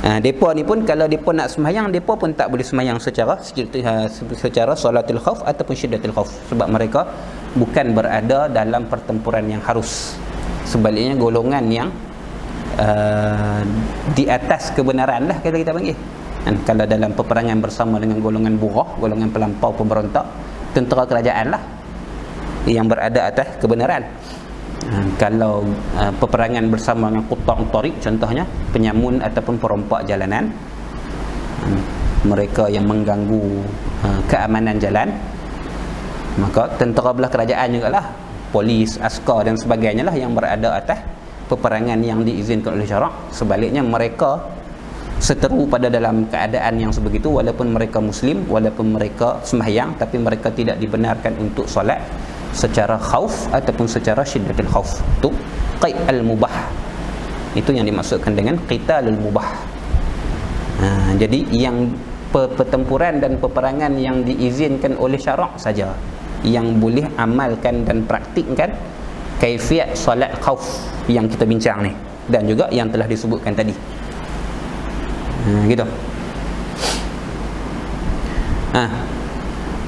Depa ni pun kalau depa nak sembahyang, depa pun tak boleh sembahyang secara salatul khauf ataupun syiddatul khauf, sebab mereka bukan berada dalam pertempuran yang harus. Sebaliknya golongan yang di atas kebenaran lah kita panggil. Dan kalau dalam peperangan bersama dengan golongan bughah, golongan pelampau pemberontak, tentera kerajaan lah yang berada atas kebenaran. Kalau peperangan bersama dengan qutta' tariq, contohnya penyamun ataupun perompak jalanan, mereka yang mengganggu keamanan jalan, maka tentera belah kerajaan jugalah, polis, askar dan sebagainya lah yang berada atas peperangan yang diizinkan oleh syarak. Sebaliknya mereka seteru pada dalam keadaan yang sebegitu, walaupun mereka muslim, walaupun mereka sembahyang, tapi mereka tidak dibenarkan untuk solat secara khauf ataupun secara syiddatul khauf. Itu qai' al-mubah. Itu yang dimaksudkan dengan qitalul mubah. Jadi yang pertempuran dan peperangan yang diizinkan oleh syarak saja yang boleh amalkan dan praktikkan kaifiat solat khauf yang kita bincang ni, dan juga yang telah disebutkan tadi. Gitu.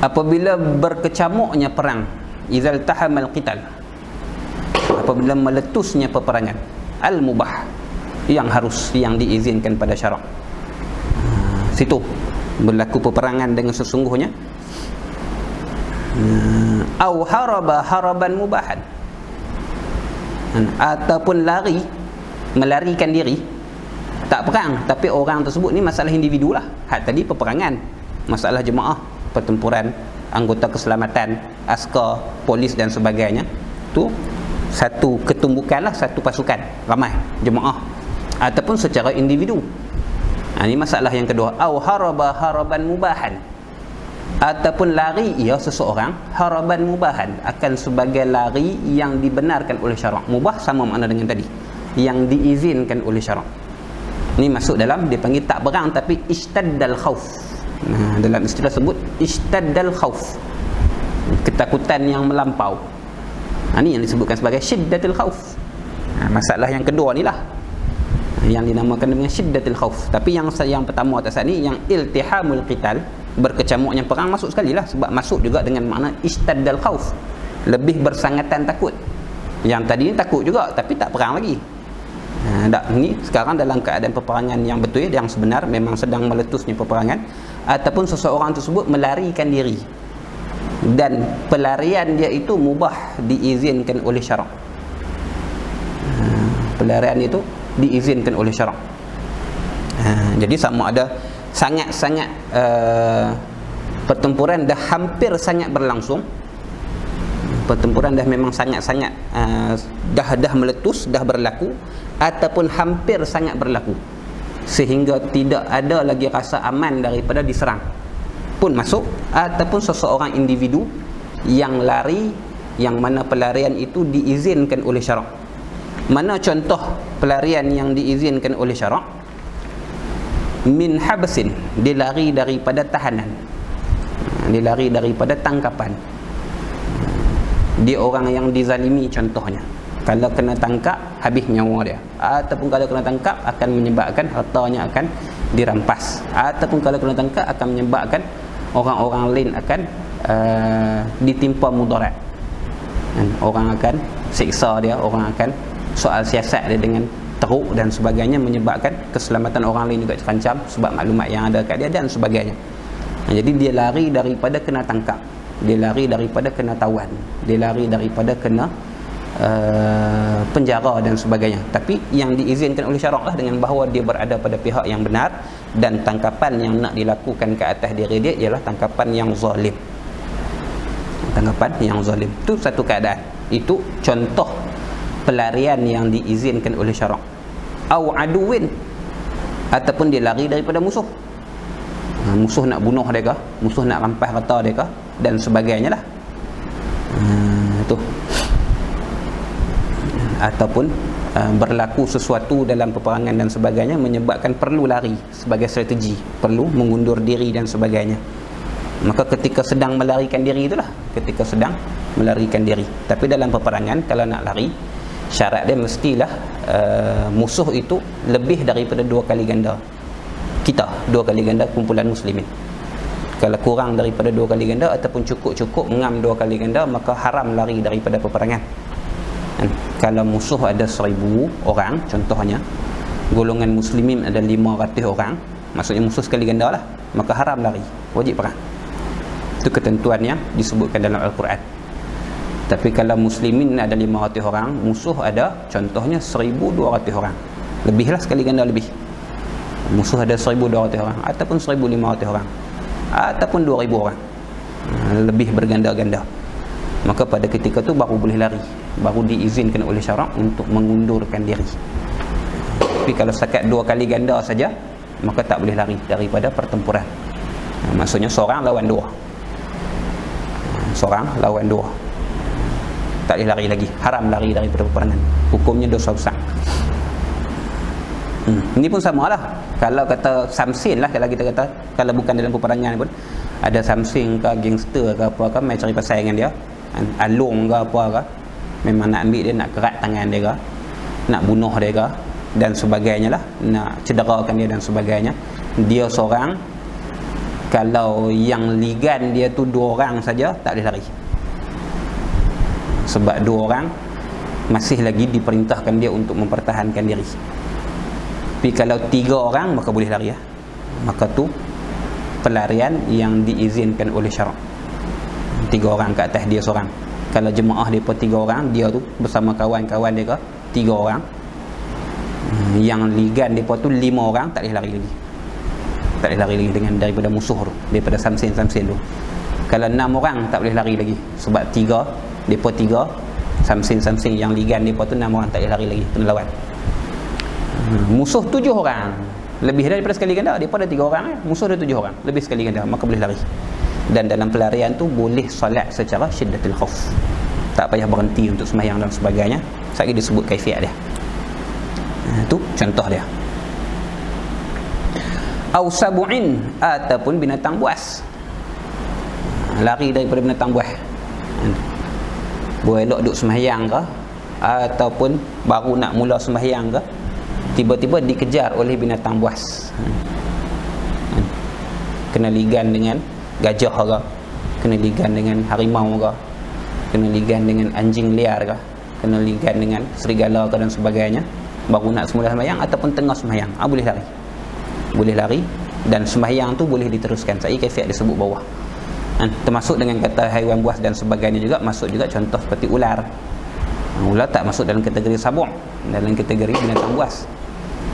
Apabila berkecamuknya perang, izal tahamal qital, apabila meletusnya peperangan, al-mubah, yang harus, yang diizinkan pada syarak, situ berlaku peperangan dengan sesungguhnya, au haraba haraban mubahan, ataupun lari, melarikan diri, tak perang, tapi orang tersebut ni masalah individu lah. Tadi peperangan, masalah jemaah, pertempuran, anggota keselamatan, askar, polis dan sebagainya, tu satu ketumbukan lah, satu pasukan, ramai jemaah, ataupun secara individu. Ini masalah yang kedua. Au haraba haraban mubahan, ataupun lari ia seseorang haraban mubahan, akan sebagai lari yang dibenarkan oleh syarak. Mubah sama makna dengan tadi, yang diizinkan oleh syarak. Ini masuk dalam, dipanggil tak berang tapi ishtaddal khauf. Dalam istilah sebut ishtaddal khauf, ketakutan yang melampau. Ini yang disebutkan sebagai syiddatul khauf. Masalah yang kedua ni lah yang dinamakan dengan syiddatul khauf. Tapi yang pertama atas ni, yang iltihamul qital, berkecamuknya perang, masuk sekali lah, sebab masuk juga dengan makna ishtaddal khauf, lebih bersangatan takut. Yang tadi ni takut juga tapi tak perang lagi. Ini sekarang dalam keadaan peperangan yang betul, yang sebenar, memang sedang meletusnya peperangan, ataupun seseorang tersebut melarikan diri, dan pelarian dia itu mubah, diizinkan oleh syarak. Pelarian itu diizinkan oleh syarak. Jadi sama ada sangat-sangat pertempuran dah hampir sangat berlangsung, pertempuran dah memang sangat-sangat dah meletus, dah berlaku, ataupun hampir sangat berlaku, sehingga tidak ada lagi rasa aman daripada diserang pun masuk, ataupun seseorang individu yang lari, yang mana pelarian itu diizinkan oleh syarak. Mana contoh pelarian yang diizinkan oleh syarak? Min habsin, dia lari daripada tahanan, dia lari daripada tangkapan. Dia orang yang dizalimi contohnya, kalau kena tangkap habis nyawa dia, ataupun kalau kena tangkap akan menyebabkan hartanya akan dirampas, ataupun kalau kena tangkap akan menyebabkan orang-orang lain akan ditimpa mudarat, orang akan siksa dia, orang akan soal siasat dia dengan teruk dan sebagainya, menyebabkan keselamatan orang lain juga terancam sebab maklumat yang ada kat dia dan sebagainya. Jadi dia lari daripada kena tangkap, dia lari daripada kena tawan, dia lari daripada kena penjara dan sebagainya. Tapi yang diizinkan oleh syarak lah, dengan bahawa dia berada pada pihak yang benar, dan tangkapan yang nak dilakukan ke atas diri dia ialah tangkapan yang zalim. Tangkapan yang zalim itu satu keadaan. Itu contoh pelarian yang diizinkan oleh syarak. Au aduwin, ataupun dia lari daripada musuh, musuh nak bunuh dia kah, musuh nak rampas harta dia kah, dan sebagainya lah. Itu. Ataupun berlaku sesuatu dalam peperangan dan sebagainya, menyebabkan perlu lari sebagai strategi, perlu mengundur diri dan sebagainya. Maka ketika sedang melarikan diri itulah, ketika sedang melarikan diri. Tapi dalam peperangan kalau nak lari, syarat dia mestilah musuh itu lebih daripada 2 kali ganda kita, 2 kali ganda kumpulan muslimin. Kalau kurang daripada 2 kali ganda ataupun cukup ngam 2 kali ganda, maka haram lari daripada peperangan. Kalau musuh ada 1000 orang contohnya, golongan muslimin ada 500 orang, maksudnya musuh sekali ganda lah, maka haram lari, wajib perang. Itu ketentuan yang disebutkan dalam Al-Quran. Tapi kalau muslimin ada 500 orang, musuh ada contohnya 1200 orang, lebihlah sekali ganda lebih. Musuh ada 1200 orang ataupun 1500 orang ataupun 2000 orang, lebih berganda-ganda, maka pada ketika tu baru boleh lari, baru diizinkan oleh syarak untuk mengundurkan diri. Tapi kalau setakat 2 kali ganda saja, maka tak boleh lari daripada pertempuran. Maksudnya seorang lawan 2, seorang lawan 2, tak boleh lari lagi, haram lari daripada peperangan, hukumnya dosa besar. Ini pun sama lah. Kalau kata samsin lah, kalau kita kata, kalau bukan dalam peperangan pun, ada samsin ke, gangster ke apa ke, mai cari pasal dengan dia, alung ke apa ke, memang nak ambil dia, nak kerat tangan dia ke, nak bunuh dia ke, dan sebagainya lah, nak cederakan dia dan sebagainya. Dia seorang, kalau yang ligan dia tu 2 orang saja, tak boleh lari. Sebab 2 orang masih lagi diperintahkan dia untuk mempertahankan diri. Tapi kalau 3 orang, maka boleh lari ya. Maka tu pelarian yang diizinkan oleh syarak. 3 orang ke atas dia seorang. Kalau jemaah dia pun 3 orang, dia tu bersama kawan-kawan dia ke 3 orang. Yang ligan dia pun tu 5 orang, tak boleh lari lagi. Tak boleh lari lagi dengan daripada musuh tu, daripada samsin-samsin tu. Kalau 6 orang tak boleh lari lagi, sebab 3 dia pun 3 samsin-samsin yang ligan dia pun tu 6 orang, tak boleh lari lagi, kena lawan. Musuh 7 orang, lebih daripada sekali ganda. Dia pun ada 3 orang, musuh ada 7 orang, lebih sekali ganda, maka boleh lari. Dan dalam pelarian tu boleh solat secara syiddatul khauf, tak payah berhenti untuk sembahyang dan sebagainya. Sekali disebut kaifiat dia. Itu contoh dia. Au sabu'in, ataupun binatang buas, lari daripada binatang buas. Elok duduk sembahyang ke, ataupun baru nak mula sembahyang ke, tiba-tiba dikejar oleh binatang buas. Kena ligan dengan gajah ke, kena ligan dengan harimau ke, kena ligan dengan anjing liar ke, kena ligan dengan serigala ke dan sebagainya, baru nak semula sembahyang ataupun tengah sembahyang, boleh lari. Boleh lari, dan sembahyang tu boleh diteruskan. Saya kaifiat disebut bawah. Termasuk dengan kata haiwan buas dan sebagainya juga, masuk juga contoh seperti ular. Ular tak masuk dalam kategori sabuk, dalam kategori binatang buas,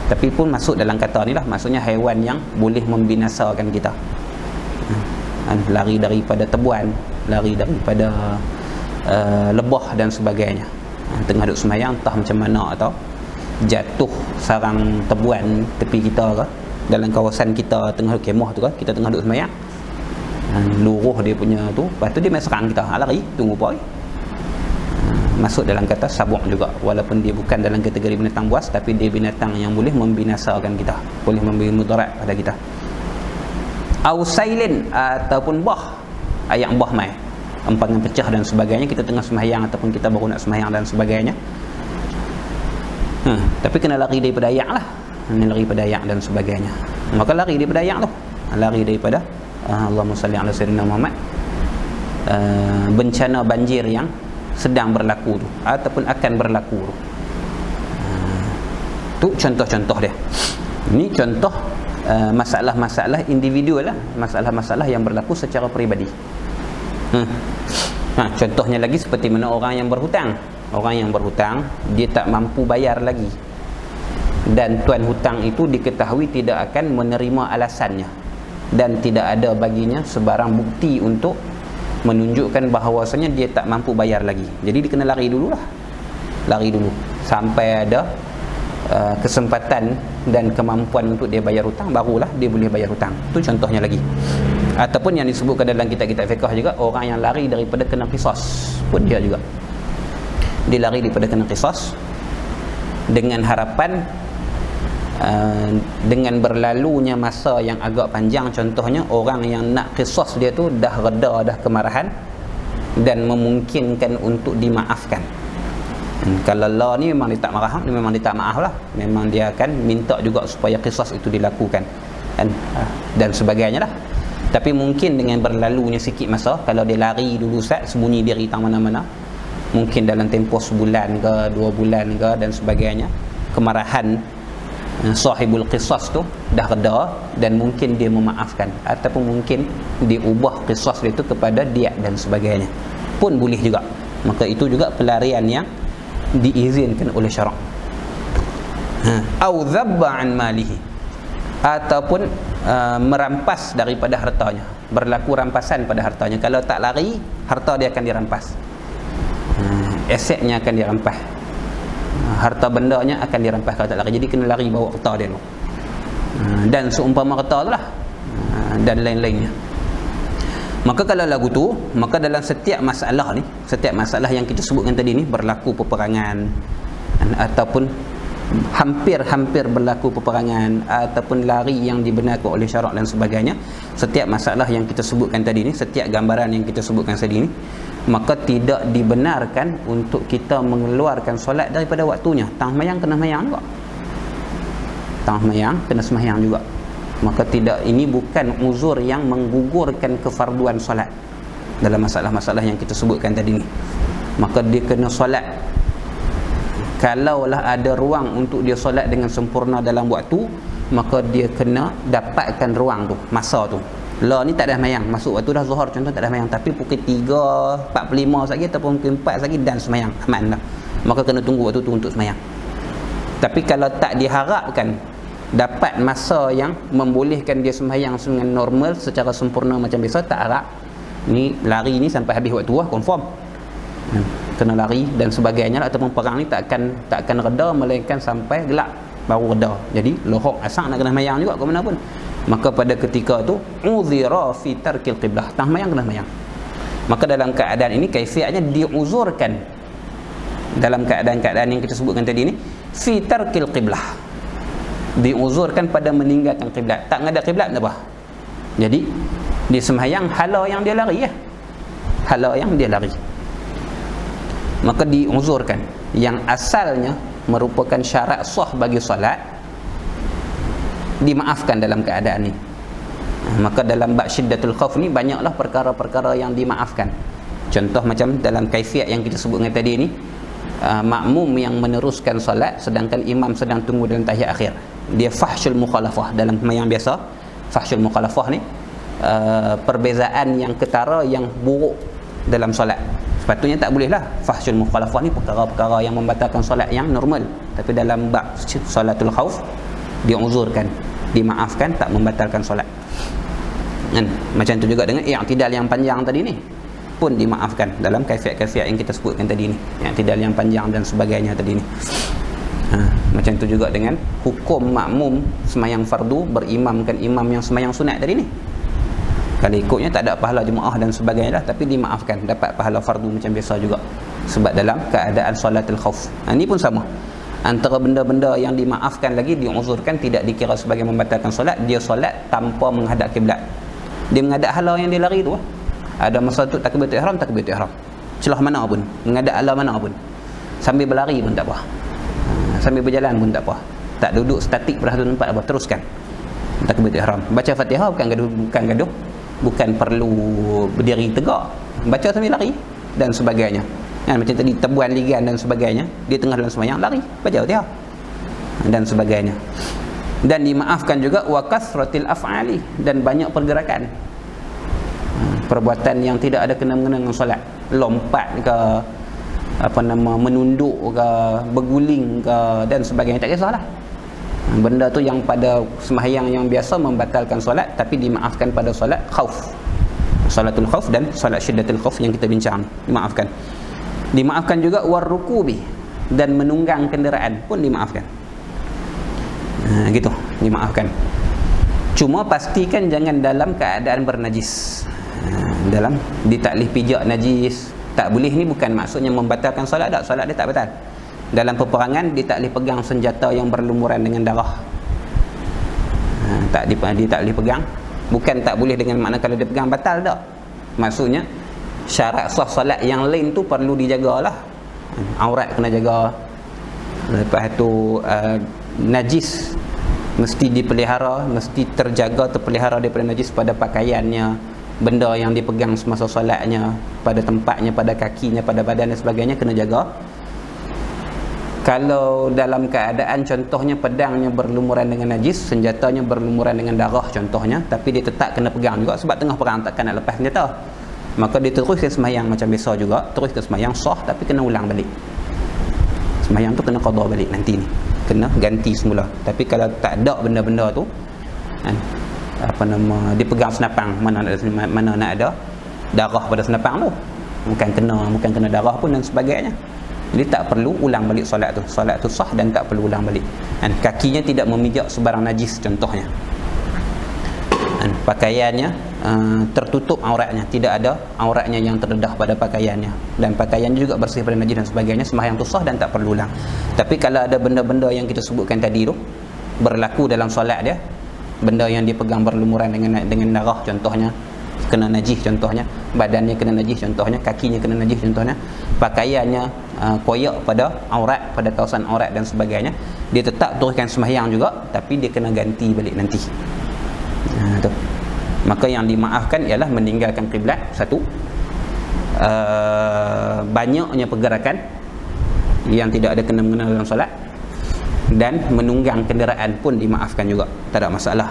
tapi pun masuk dalam kata ni lah, maksudnya haiwan yang boleh membinasakan kita. Lari daripada tebuan, lari daripada lebah dan sebagainya. Tengah duduk sembahyang, entah macam mana, atau jatuh sarang tebuan tepi kita ke, dalam kawasan kita tengah duduk kemah tu ke, kita tengah duduk sembahyang, luruh dia punya tu, lepas tu dia main serang kita, lari, tunggu apa lagi. Masuk dalam kata sabuk juga, walaupun dia bukan dalam kategori binatang buas, tapi dia binatang yang boleh membinasakan kita, boleh memberi mudarat pada kita. Au sailin, ataupun bah, ayat bah mai, empangan pecah dan sebagainya, kita tengah sembahyang ataupun kita baru nak sembahyang dan sebagainya. Tapi kena lari daripada ayak lah, kena lari daripada ayak dan sebagainya. Maka lari daripada ayak tu, lari daripada Allahumma salli ala sayyidina Muhammad, bencana banjir yang sedang berlaku tu ataupun akan berlaku tu. Tu contoh-contoh dia. Ini contoh masalah-masalah individu lah, masalah-masalah yang berlaku secara peribadi. Contohnya lagi seperti mana orang yang berhutang. Orang yang berhutang, dia tak mampu bayar lagi, dan tuan hutang itu diketahui tidak akan menerima alasannya, dan tidak ada baginya sebarang bukti untuk menunjukkan bahawasanya dia tak mampu bayar lagi. Jadi dia kena lari dulu lah, lari dulu sampai ada kesempatan dan kemampuan untuk dia bayar hutang, barulah dia boleh bayar hutang. Itu contohnya lagi. Ataupun yang disebutkan dalam kitab-kitab fiqh juga, orang yang lari daripada kena qisas pun dia juga, dia lari daripada kena qisas dengan harapan dengan berlalunya masa yang agak panjang, contohnya orang yang nak qisas dia tu dah reda dah kemarahan dan memungkinkan untuk dimaafkan. Kalau Allah ni memang dia tak marah, dia memang dia tak maaf lah, memang dia akan minta juga supaya qisas itu dilakukan dan sebagainya lah. Tapi mungkin dengan berlalunya sikit masa, kalau dia lari dulu Ustaz, sembunyi diri tang mana-mana, mungkin dalam tempoh sebulan ke 2 bulan ke dan sebagainya, kemarahan sahibul qisas tu dah reda dan mungkin dia memaafkan, ataupun mungkin dia ubah qisas dia tu kepada diat dan sebagainya, pun boleh juga. Maka itu juga pelarian yang diizinkan oleh syarak. Au dhabba an malihi, ataupun merampas daripada hartanya, berlaku rampasan pada hartanya. Kalau tak lari, harta dia akan dirampas, asetnya akan dirampas, harta bendanya akan dirampas kalau tak lari. Jadi kena lari bawa harta dia dulu, dan seumpama harta tu lah, dan lain-lainnya. Maka kalau lagu tu, maka dalam setiap masalah ni, setiap masalah yang kita sebutkan tadi ni, berlaku peperangan ataupun hampir-hampir berlaku peperangan ataupun lari yang dibenarkan oleh syarak dan sebagainya, setiap masalah yang kita sebutkan tadi ni, setiap gambaran yang kita sebutkan tadi ni, maka tidak dibenarkan untuk kita mengeluarkan solat daripada waktunya. Tang semayang kena semayang juga, tang semayang kena semayang juga. Maka tidak, ini bukan uzur yang menggugurkan kefarduan solat dalam masalah-masalah yang kita sebutkan tadi ni. Maka dia kena solat kalaulah ada ruang untuk dia solat dengan sempurna dalam waktu, maka dia kena dapatkan ruang tu, masa tu. Lah ni tak ada semayang, masuk waktu dah zuhur contoh, tak ada semayang, tapi pukul 3.45 lagi ataupun pukul 4 lagi dan semayang, aman lah. Maka kena tunggu waktu tu untuk semayang. Tapi kalau tak diharapkan dapat masa yang membolehkan dia sembahyang dengan normal secara sempurna macam biasa, tak harap ni lari ni sampai habis waktu lah, confirm kena lari dan sebagainya, ataupun perang ni tak akan reda melainkan sampai gelap baru reda. Jadi lohok asal nak kena sembahyang juga ke mana pun. Maka pada ketika tu uzira fi tarkil qiblah, tak sembahyang kena sembahyang. Maka dalam keadaan ini kaifiatnya diuzurkan dalam keadaan-keadaan yang kita sebutkan tadi ni, fi tarkil qiblah, diuzurkan pada meninggalkan kiblat. Tak menghadap kiblat tak apa, jadi dia sembahyang hala yang dia lari ya, hala yang dia lari, maka diuzurkan. Yang asalnya merupakan syarat sah bagi solat dimaafkan dalam keadaan ni. Maka dalam bab syiddatul khauf ni banyaklah perkara-perkara yang dimaafkan. Contoh macam dalam kaifiat yang kita sebutkan tadi ni, makmum yang meneruskan solat sedangkan imam sedang tunggu dalam tahiyat akhir, dia fahsyul mukhalafah. Dalam yang biasa, fahsyul mukhalafah ni perbezaan yang ketara yang buruk dalam solat. Sepatutnya tak boleh lah. Fahsyul mukhalafah ni perkara-perkara yang membatalkan solat yang normal, tapi dalam bab solatul khauf diuzurkan, dimaafkan, tak membatalkan solat kan? Macam tu juga dengan i'tidal yang panjang tadi ni pun dimaafkan dalam kaifiat-kaifiat yang kita sebutkan tadi ni, i'tidal yang panjang dan sebagainya tadi ni. Macam tu juga dengan hukum makmum semayang fardu berimamkan imam yang semayang sunat tadi ni. Kalau ikutnya tak ada pahala jemaah dan sebagainya lah, tapi dimaafkan, dapat pahala fardu macam biasa juga, sebab dalam keadaan solatul khauf. Ini pun sama, antara benda-benda yang dimaafkan lagi, diuzurkan, tidak dikira sebagai membatalkan solat. Dia solat tanpa menghadap kiblat, dia menghadap hala yang dia lari tu. Ada masa tu takbiratul ihram, takbiratul ihram, celah mana pun, menghadap hala mana pun, sambil berlari pun tak apa, sambil berjalan pun tak apa, tak duduk statik pada satu tempat apa, teruskan takbiratul ihram. Baca Fatihah bukan gaduh, bukan perlu berdiri tegak, baca sambil lari dan sebagainya kan? Macam tadi tebuan ligan dan sebagainya, dia tengah dalam sembahyang lari baca Fatihah dan sebagainya. Dan dimaafkan juga wa kasratil af'ali, dan banyak pergerakan, perbuatan yang tidak ada kena-mengena dengan solat, lompat ke menunduk ke, berguling ke dan sebagainya, tak kisahlah. Benda tu yang pada sembahyang yang biasa membatalkan solat, tapi dimaafkan pada solat khauf, salatul khauf dan solat syiddatul khauf yang kita bincang, dimaafkan. Dimaafkan juga warukubi, dan menunggang kenderaan pun dimaafkan. Gitu, dimaafkan. Cuma pastikan jangan dalam keadaan bernajis. Dalam ditaklih pijak najis tak boleh. Ni bukan maksudnya membatalkan solat tak, solat dia tak batal. Dalam peperangan dia tak boleh pegang senjata yang berlumuran dengan darah, dia tak boleh pegang. Bukan tak boleh dengan makna kalau dia pegang batal tak, maksudnya syarat sah solat yang lain tu perlu dijagalah. Aurat kena jaga, lepas tu mesti dipelihara, mesti terjaga, terpelihara daripada najis pada pakaiannya, benda yang dipegang semasa solatnya, pada tempatnya, pada kakinya, pada badan dan sebagainya, kena jaga. Kalau dalam keadaan contohnya pedangnya berlumuran dengan najis, senjatanya berlumuran dengan darah contohnya, tapi dia tetap kena pegang juga sebab tengah perang, takkan nak lepas senjata, maka dia teruskan sembahyang macam biasa juga, teruskan sembahyang sah, tapi kena ulang balik. Sembahyang tu kena qada balik nanti ni, kena ganti semula. Tapi kalau tak ada benda-benda tu kan, dipegang senapang, mana nak ada darah pada senapang tu, bukan kena darah pun dan sebagainya. Jadi tak perlu ulang balik solat tu. Solat tu sah dan tak perlu ulang balik. Dan kakinya tidak memijak sebarang najis contohnya. Dan pakaiannya tertutup auratnya, tidak ada auratnya yang terdedah pada pakaiannya. Dan pakaiannya juga bersih pada najis dan sebagainya. Sembahyang tu sah dan tak perlu ulang. Tapi kalau ada benda-benda yang kita sebutkan tadi tu berlaku dalam solat dia, benda yang dipegang berlumuran dengan darah contohnya, kena najis contohnya, badannya kena najis contohnya, kakinya kena najis contohnya, pakaiannya koyak pada aurat, pada kawasan aurat dan sebagainya, dia tetap teruskan sembahyang juga, tapi dia kena ganti balik nanti. Tu. Maka yang dimaafkan ialah meninggalkan kiblat satu, banyaknya pergerakan yang tidak ada kena-mengena dalam solat, dan menunggang kenderaan pun dimaafkan juga, tak ada masalah.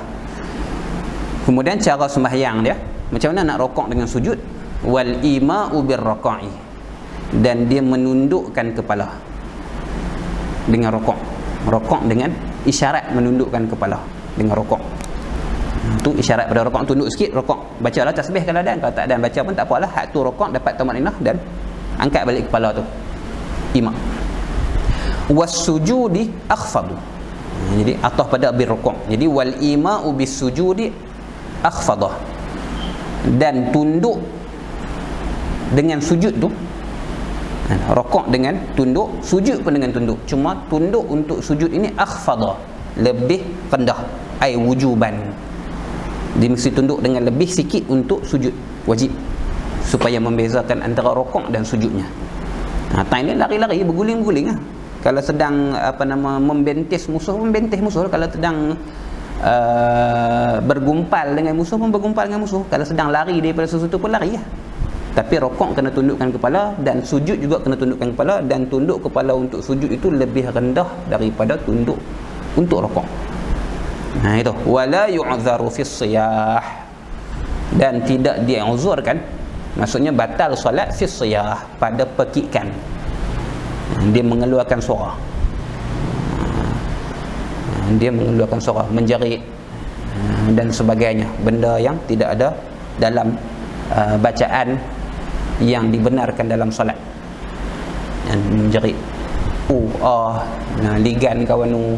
Kemudian cara sembahyang dia, macam mana nak rokok dengan sujud, wal ima'u bir raka'i, dan dia menundukkan kepala dengan rokok dengan isyarat menundukkan kepala dengan rokok. Tu isyarat pada rokok, tunduk sikit rokok, bacalah tasbih kalau ada, kalau tak ada baca pun tak apalah, hak tu rokok dapat tamakninah dan angkat balik kepala tu, ima. Was sujudi akhfadu, jadi atas pada bir rokok, jadi wal ima'u bis sujudi akhfadah, dan tunduk dengan sujud tu, rokok dengan tunduk, sujud pun dengan tunduk, cuma tunduk untuk sujud ini akhfadah, lebih rendah, ai wujuban, dia mesti tunduk dengan lebih sikit untuk sujud wajib, supaya membezakan antara rokok dan sujudnya. Time ni lari-lari, berguling-guling lah. Kalau sedang membentis musuh, kalau sedang bergumpal dengan musuh pun bergumpal dengan musuh, kalau sedang lari daripada sesuatu pun lari lah. Tapi rokok kena tundukkan kepala, dan sujud juga kena tundukkan kepala, dan tunduk kepala untuk sujud itu lebih rendah daripada tunduk untuk rokok. Itu wala yu'dharu fi siyah, dan tidak diuzurkan, maksudnya batal solat fi siyah, pada pekikan, dia mengeluarkan suara, menjerit dan sebagainya, benda yang tidak ada dalam bacaan yang dibenarkan dalam solat, yang menjerit ligan kawan nu,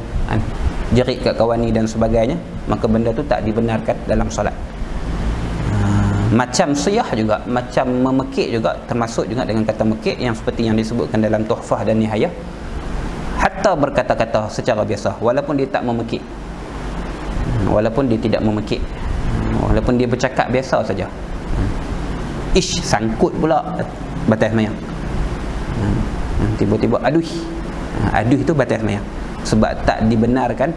jerit kat kawan ni dan sebagainya, maka benda tu tak dibenarkan dalam solat. Macam siyah juga, macam memekik juga, termasuk juga dengan kata mekik yang seperti yang disebutkan dalam Tuhfah dan Nihayah, hatta berkata-kata secara biasa, walaupun dia tak memekik, walaupun dia tidak memekik, walaupun dia bercakap biasa saja, sangkut pula batas semayang, tiba-tiba aduh itu batas semayang, sebab tak dibenarkan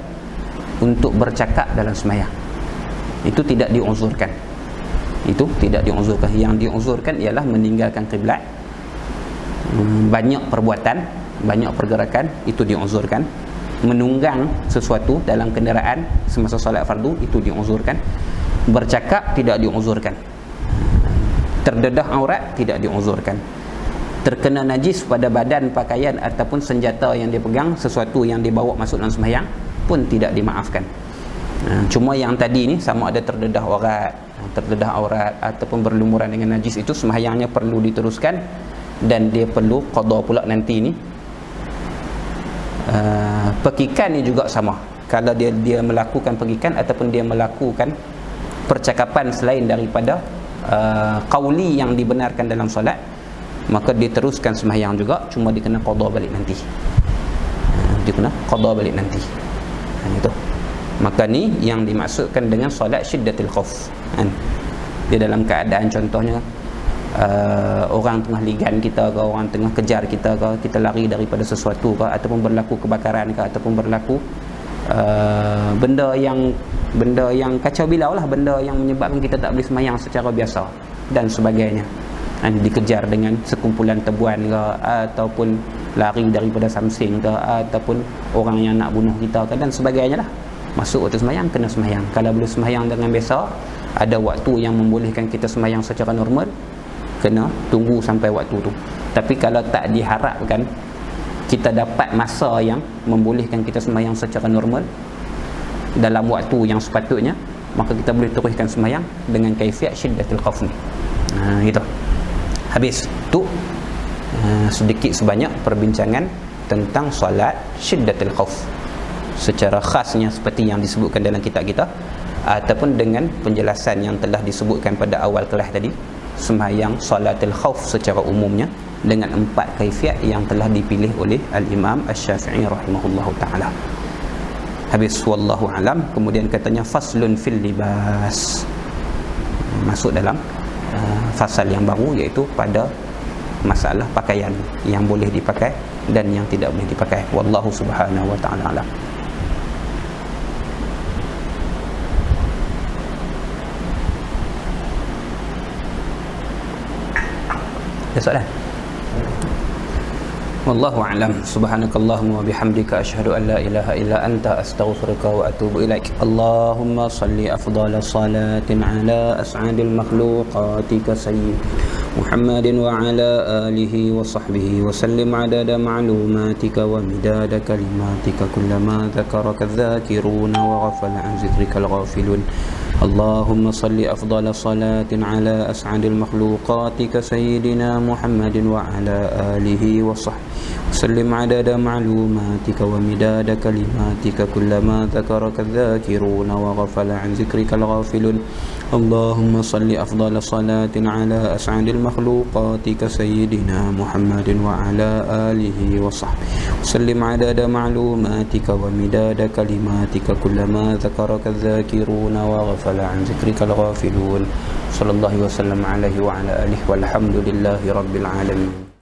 untuk bercakap dalam semayang. Itu tidak diuzurkan, yang diuzurkan ialah meninggalkan kiblat, banyak perbuatan, banyak pergerakan, itu diuzurkan. Menunggang sesuatu dalam kenderaan semasa solat fardu, itu diuzurkan. Bercakap tidak diuzurkan. Terdedah aurat tidak diuzurkan. Terkena najis pada badan, pakaian ataupun senjata yang dipegang, sesuatu yang dibawa masuk dalam sembahyang pun tidak dimaafkan. Cuma yang tadi ni, sama ada terdedah aurat ataupun berlumuran dengan najis, itu sembahyangnya perlu diteruskan dan dia perlu qada pula nanti ni. Pekikan ni juga sama. Kalau dia melakukan pekikan ataupun dia melakukan percakapan selain daripada qauli yang dibenarkan dalam solat, maka diteruskan sembahyang juga, cuma dia kena qada balik nanti. Itu. Maka ni yang dimaksudkan dengan solat syiddatul khauf. Dia dalam keadaan contohnya orang tengah ligan kita ke, orang tengah kejar kita ke, kita lari daripada sesuatu ke, ataupun berlaku kebakaran ke, ataupun berlaku benda yang kacau bilau lah, benda yang menyebabkan kita tak boleh semayang secara biasa dan sebagainya. Dikejar dengan sekumpulan tebuan ke, ataupun lari daripada samsing ke, ataupun orang yang nak bunuh kita ke, dan sebagainya lah. Masuk waktu semayang, kena semayang. Kalau boleh semayang dengan biasa, ada waktu yang membolehkan kita semayang secara normal, kena tunggu sampai waktu tu. Tapi kalau tak diharapkan kita dapat masa yang membolehkan kita semayang secara normal dalam waktu yang sepatutnya, maka kita boleh teruskan semayang dengan kaifiat syiddatul khauf ni. Gitu. Habis tu sedikit sebanyak perbincangan tentang solat syiddatul khauf secara khasnya seperti yang disebutkan dalam kitab kita, ataupun dengan penjelasan yang telah disebutkan pada awal kelas tadi, sembahyang salatul khauf secara umumnya dengan 4 kaifiat yang telah dipilih oleh Al-Imam Asy-Syafi'i rahimahullahu taala. Habis wallahu alam. Kemudian katanya faslun fil libas, masuk dalam fasal yang baru, iaitu pada masalah pakaian yang boleh dipakai dan yang tidak boleh dipakai. Wallahu subhanahu wa ta'ala alam. Ada soalan? Wallahu a'lam. Subhanakallahumma wa bihamdika asyhadu an la ilaha illa anta astaghfiruka wa atubu ilaik. Allahumma salli afdhala salatin ala as'adil makhluqatika sayyid Muhammadin wa ala alihi wa sahbihi wa sallim adada ma'lumatika wa midada kalimatika kullama dhakaraka adh-dhakiruna wa ghafala an zikrika al-ghafilun. اللهم صل أفضل صلاة على أسعد المخلوقات كسيدنا محمد وعلى آله وصحبه وسلم عدد معلوماتك ومداد كلماتك كلما ذكرك الذاكرون وغفل عن ذكرك الغافلون. اللهم صل أفضل صلاة على أسعد المخلوقات كسيدنا محمد وعلى آله وصحبه وسلم عدد معلوماتك ومداد كلماتك كلما ذكرك الذاكرون وغفل عن ذكرك الغافلون. صلى الله وسلم عليه وعلى آله والحمد لله رب العالمين.